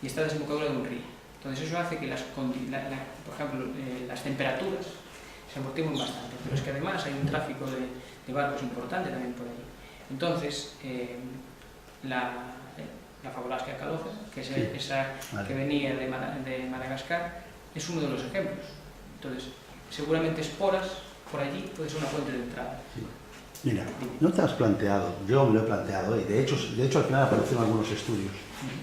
y está a desembocadura de un río. Entonces eso hace que, por ejemplo, las temperaturas se amortiguen bastante, pero es que además hay un tráfico de barcos importante también por ahí. Entonces, la Fabulasca calosa, que es esa que venía de Madagascar, es uno de los ejemplos. Entonces, seguramente esporas por allí puede ser una fuente de entrada. Sí. Mira, no te has planteado, yo me lo he planteado, y de hecho al final aparecieron algunos estudios,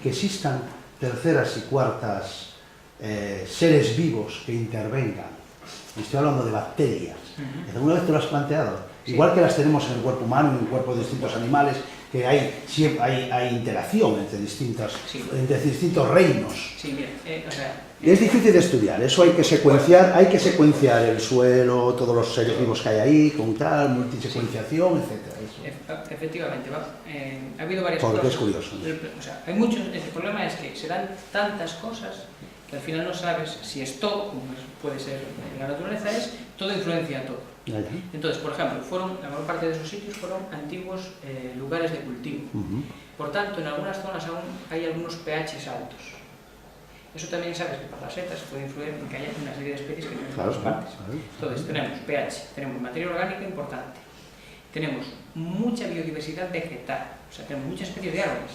que existan terceras y cuartas seres vivos que intervengan Estoy hablando de bacterias. ¿Alguna vez te lo has planteado? Igual que las tenemos en el cuerpo humano, en el cuerpo de distintos animales, que hay interacción entre distintos reinos. Sí, mira, o sea... Es difícil de estudiar, eso hay que secuenciar el suelo, todos los seres vivos que hay ahí, con tal, multisecuenciación, etc. Efectivamente, ha habido varias Porque cosas. es curioso. O sea, hay muchos, el problema es que se dan tantas cosas que al final no sabes si es todo, como puede ser en la naturaleza, es todo influencia a todo. Entonces, por ejemplo, la mayor parte de esos sitios fueron antiguos lugares de cultivo. Por tanto, en algunas zonas aún hay algunos pHs altos. Eso también sabes que para las setas puede influir en que haya una serie de especies que tienen todas partes. Entonces, tenemos pH, tenemos materia orgánica importante, tenemos mucha biodiversidad vegetal, o sea, tenemos muchas especies de árboles.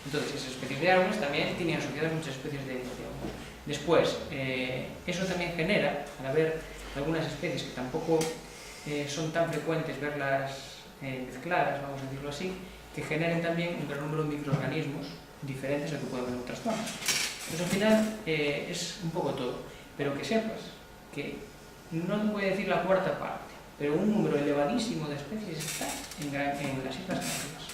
Entonces, esas especies de árboles también tienen asociadas muchas especies de árboles. Después, eso también genera, al haber algunas especies que tampoco son tan frecuentes verlas mezcladas, vamos a decirlo así, que generen también un gran número de microorganismos diferentes a lo que pueden ver en otras zonas. Pues al final es un poco todo, pero que sepas que no te voy a decir la cuarta parte, pero un número elevadísimo de especies está en las Islas Canarias.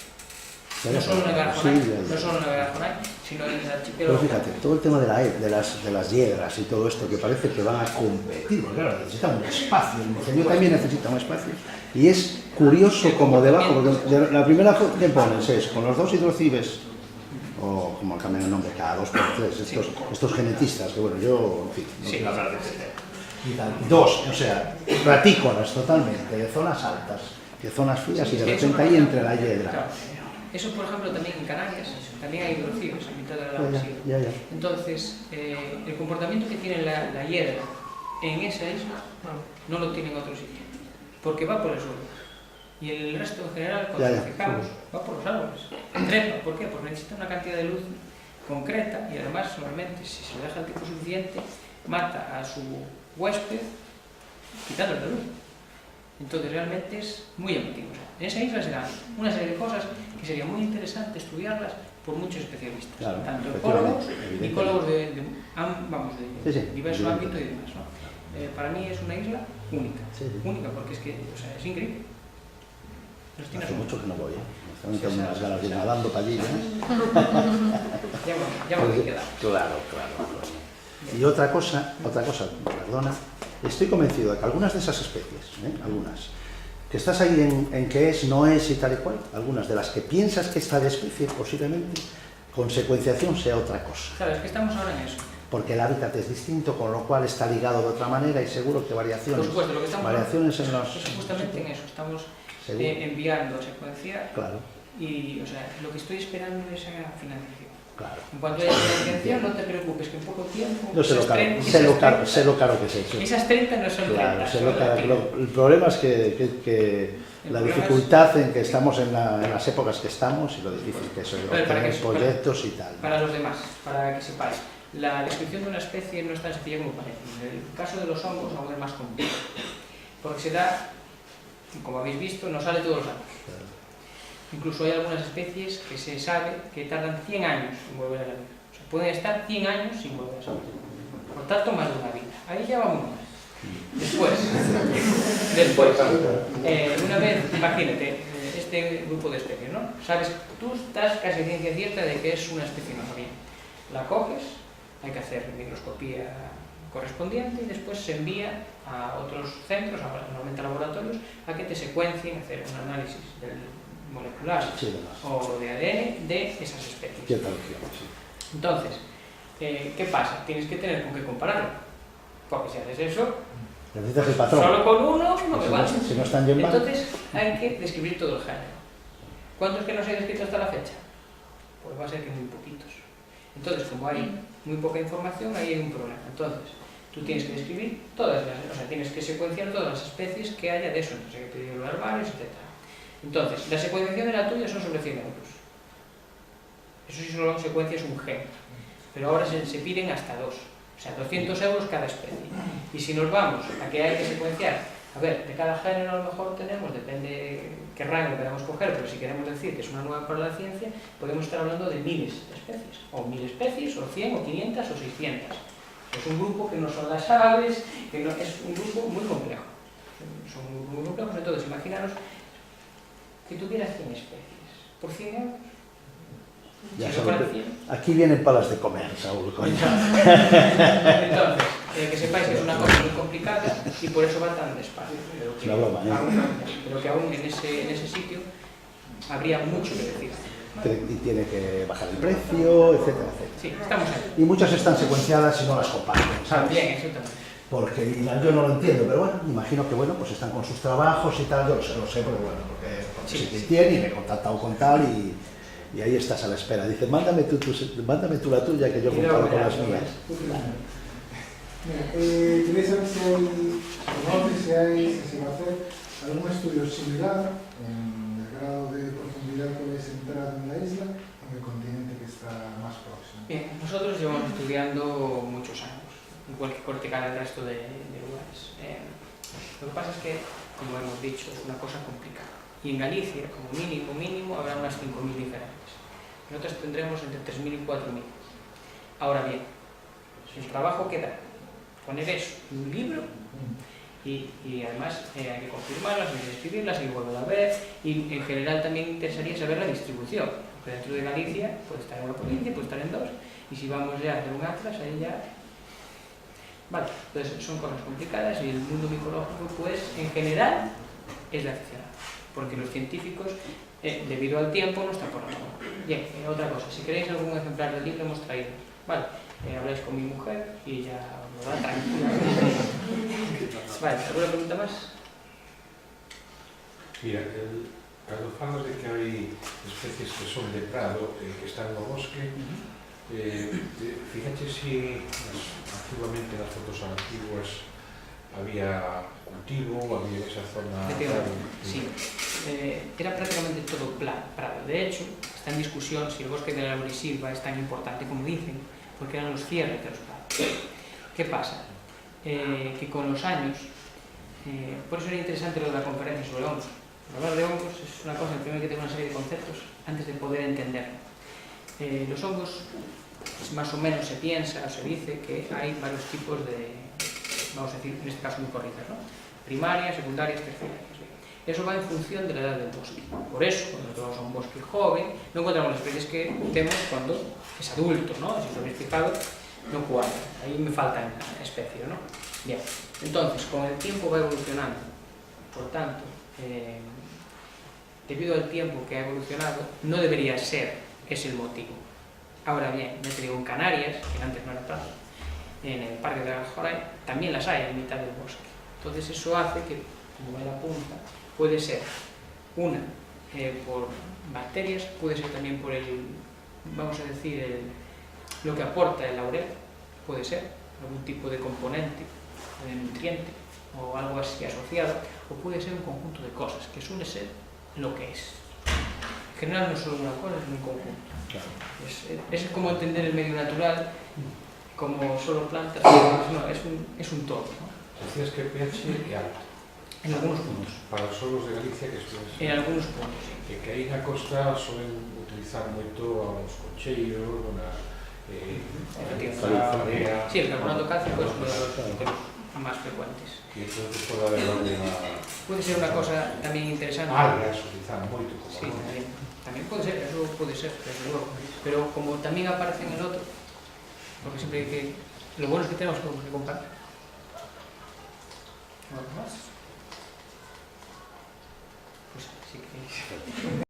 No solo en el Garjonay, sino en el archipiélago. Pero fíjate, todo el tema de las hiedras y todo esto que parece que van a competir, porque claro, necesitan un espacio, el micelio también necesita un espacio, y es curioso como debajo, porque la primera que pones es con los dos hidrocibes, o como cambian el nombre, cada 2 por 3, estos genetistas, que bueno, yo, en fin, no quiero hablar de este tema. Dos, o sea, ratícolas totalmente, de zonas altas, de zonas frías, y de repente ahí entre la hiedra. Claro. Eso, por ejemplo, también en Canarias, también hay hidrocibes a mitad de la isla. Entonces, el comportamiento que tiene la hiedra en esa isla no lo tiene en otro sitio, porque va por el suelo. Y el resto en general, cuando nos fijamos, va por los árboles. Trepa, ¿por qué? Porque necesita una cantidad de luz concreta y además, solamente si se le deja el tiempo suficiente, mata a su huésped quitándole la luz. Entonces realmente es muy llamativo. En esa isla se dan una serie de cosas que sería muy interesante estudiarlas por muchos especialistas, tanto ecólogos, ecólogos de diverso ámbito y demás, ¿no? Para mí es una isla única, única porque es que, o sea, es increíble. Hace mucho que no voy, me están dando unas ganas de ir nadando para allí, Ya me voy a quedar. Claro. Y otra cosa, perdona, estoy convencido de que algunas de esas especies, algunas, que estás ahí en qué es, no es y tal y cual, algunas de las que piensas que esta especie posiblemente con secuenciación sea otra cosa. Claro, es que estamos ahora en eso. Porque el hábitat es distinto, con lo cual está ligado de otra manera y seguro que variaciones. Por supuesto, lo que estamos variaciones en los... Es justamente en eso, estamos enviando a secuenciar. Claro. Y, o sea, lo que estoy esperando es esa financiación. Claro. En cuanto haya financiación, no te preocupes, que en poco tiempo... No sé lo caro que es eso. Esas 30 no son 30. Claro, el problema es que la dificultad en que estamos en las épocas que estamos y lo difícil que es obtener proyectos y tal. Para los demás, para que sepáis. La descripción de una especie no es tan sencilla como parece. En el caso de los hongos aún es más complejo. Porque se da, como habéis visto, no sale todos los años. Claro. Incluso hay algunas especies que se sabe que tardan 100 años en volver a la vida. O sea, pueden estar 100 años sin volver a salir. Por tanto, más de una vida. Ahí ya vamos más. Después, una vez, imagínate, este grupo de especies, ¿no? Sabes, tú estás casi ciencia cierta de que es una especie más bien. La coges, hay que hacer microscopía correspondiente y después se envía a otros centros, normalmente a laboratorios, a que te secuencien, hacer un análisis molecular o de ADN de esas especies. Entonces, ¿qué pasa? Tienes que tener con qué compararlo, porque si haces eso, necesitas el patrón. Solo con uno no me vale. Si no están bien. Entonces hay que describir todo el género. ¿Cuántos que no se han descrito hasta la fecha? Pues va a ser que muy poquitos. Entonces, como hay muy poca información, ahí hay un problema. Entonces, tú tienes que describir todas las, o sea, tienes que secuenciar todas las especies que haya de eso, entonces hay que pedir los herbarios, etc. Entonces, la secuenciación de la tuya son sobre 100 euros. Eso sí solo secuencias un gen, pero ahora se piden hasta 2. O sea, 200 euros cada especie. Y si nos vamos a que hay que secuenciar, a ver, de cada género a lo mejor tenemos, depende qué rango queramos coger, pero si queremos decir que es una nueva para la ciencia, podemos estar hablando de miles de especies, o 1000 especies, o 100, o 500, o 600. Es un grupo que no son las aves, que no, es un grupo muy complejo. Son muy complejos, entonces imaginaros que tuviera 100 especies por 100 euros. Ya Si no sabes, fueran 100. aquí vienen palas de comer, Saúl. Coño. Entonces, que sepáis que es una cosa muy complicada y por eso va tan despacio. Pero Es una broma, ¿eh? Pero que aún en ese sitio habría mucho que decir. Y tiene que bajar el precio, etcétera, etcétera. Sí, estamos ahí. Y muchas están secuenciadas y no las comparten, ¿sabes? También, exactamente. Porque yo no lo entiendo, pero bueno, imagino que bueno, pues están con sus trabajos y tal, yo lo sé, porque bueno, porque Sí, sí que sí. tiene y me he contactado con tal y ahí estás a la espera. Dice, mándame tú la tuya que yo Y luego comparo con verás, las mías. Mira, quería saber si hay, conoce, si se va a hacer algún estudio similar en el grado de profundidad que habéis entrado en la isla, en el continente que está más próximo. Bien, nosotros llevamos estudiando muchos años, igual que Cortecal el resto de lugares. Lo que pasa es que, como hemos dicho, es una cosa complicada. Y en Galicia, como mínimo, habrá unas 5.000 diferentes. Nosotros tendremos entre 3.000 y 4.000. Ahora bien, el trabajo queda poner eso en un libro y además hay que confirmarlas, hay que escribirlas, hay que volver a ver y en general también interesaría saber la distribución, porque dentro de Galicia puede estar en una provincia, puede estar en dos y si vamos ya a hacer un atlas ahí ya... Vale, entonces son cosas complicadas y el mundo micológico pues en general es de aficionado, porque los científicos debido al tiempo no están por la mano. Bien, otra cosa, si queréis algún ejemplar del libro hemos traído, vale, habláis con mi mujer y ya os lo da tranquila. Vale, ¿alguna pregunta más? Mira, cando falas de que hai especies que son de prado que están no bosque, fíjate si antiguamente nas fotos antiguas había cultivo, había esa zona... Sí, era prácticamente todo prado. De hecho, está en discusión si el bosque de la Laurisilva es tan importante como dicen, porque eran los cierres de los prados. ¿Qué pasa? Que con los años, por eso era interesante lo de la conferencia sobre hongos. Hablar de hongos es una cosa en que hay que tener una serie de conceptos antes de poder entenderlo. Los hongos, más o menos se piensa o se dice que hay varios tipos de, vamos a decir, en este caso micorrizas, ¿no? Primarias, secundarias, terciarias. Eso va en función de la edad del bosque. Por eso, cuando tenemos un bosque joven, no encontramos las especies que vemos cuando es adulto, ¿no? Si os habéis fijado, no cuadra. Ahí me faltan especies, ¿no? Bien. Entonces, con el tiempo va evolucionando. Por tanto, debido al tiempo que ha evolucionado, no debería ser ese el motivo. Ahora bien, ya te digo, en Canarias, que antes no era prado, en el Parque de la Joray, también las hay en mitad del bosque. Entonces eso hace que, como él apunta, puede ser una por bacterias, puede ser también por el, vamos a decir, lo que aporta el laurel, puede ser algún tipo de componente, de nutriente o algo así asociado, o puede ser un conjunto de cosas, que suele ser lo que es. En general no es solo una cosa, es un conjunto. Claro. Es como entender el medio natural como solo plantas, no, es un todo, ¿no? Decías que pH é alto. En algunos puntos. Para os solos de Galicia que estuves... En algunos puntos, sí. E que aí na costa suelen utilizar moito aos concheiros, na... Efectivamente. Sí, el carbonato cálcico es uno de los más frecuentes. E entón pode haber alguna... Puede ser una cosa también interesante. Algas utilizan moito como... Sí, también puede ser, eso puede ser, desde luego. Pero como también aparece en el otro, porque siempre hay que... Lo bueno es que tenemos que compartir. ¿Algo más? Pues sí que...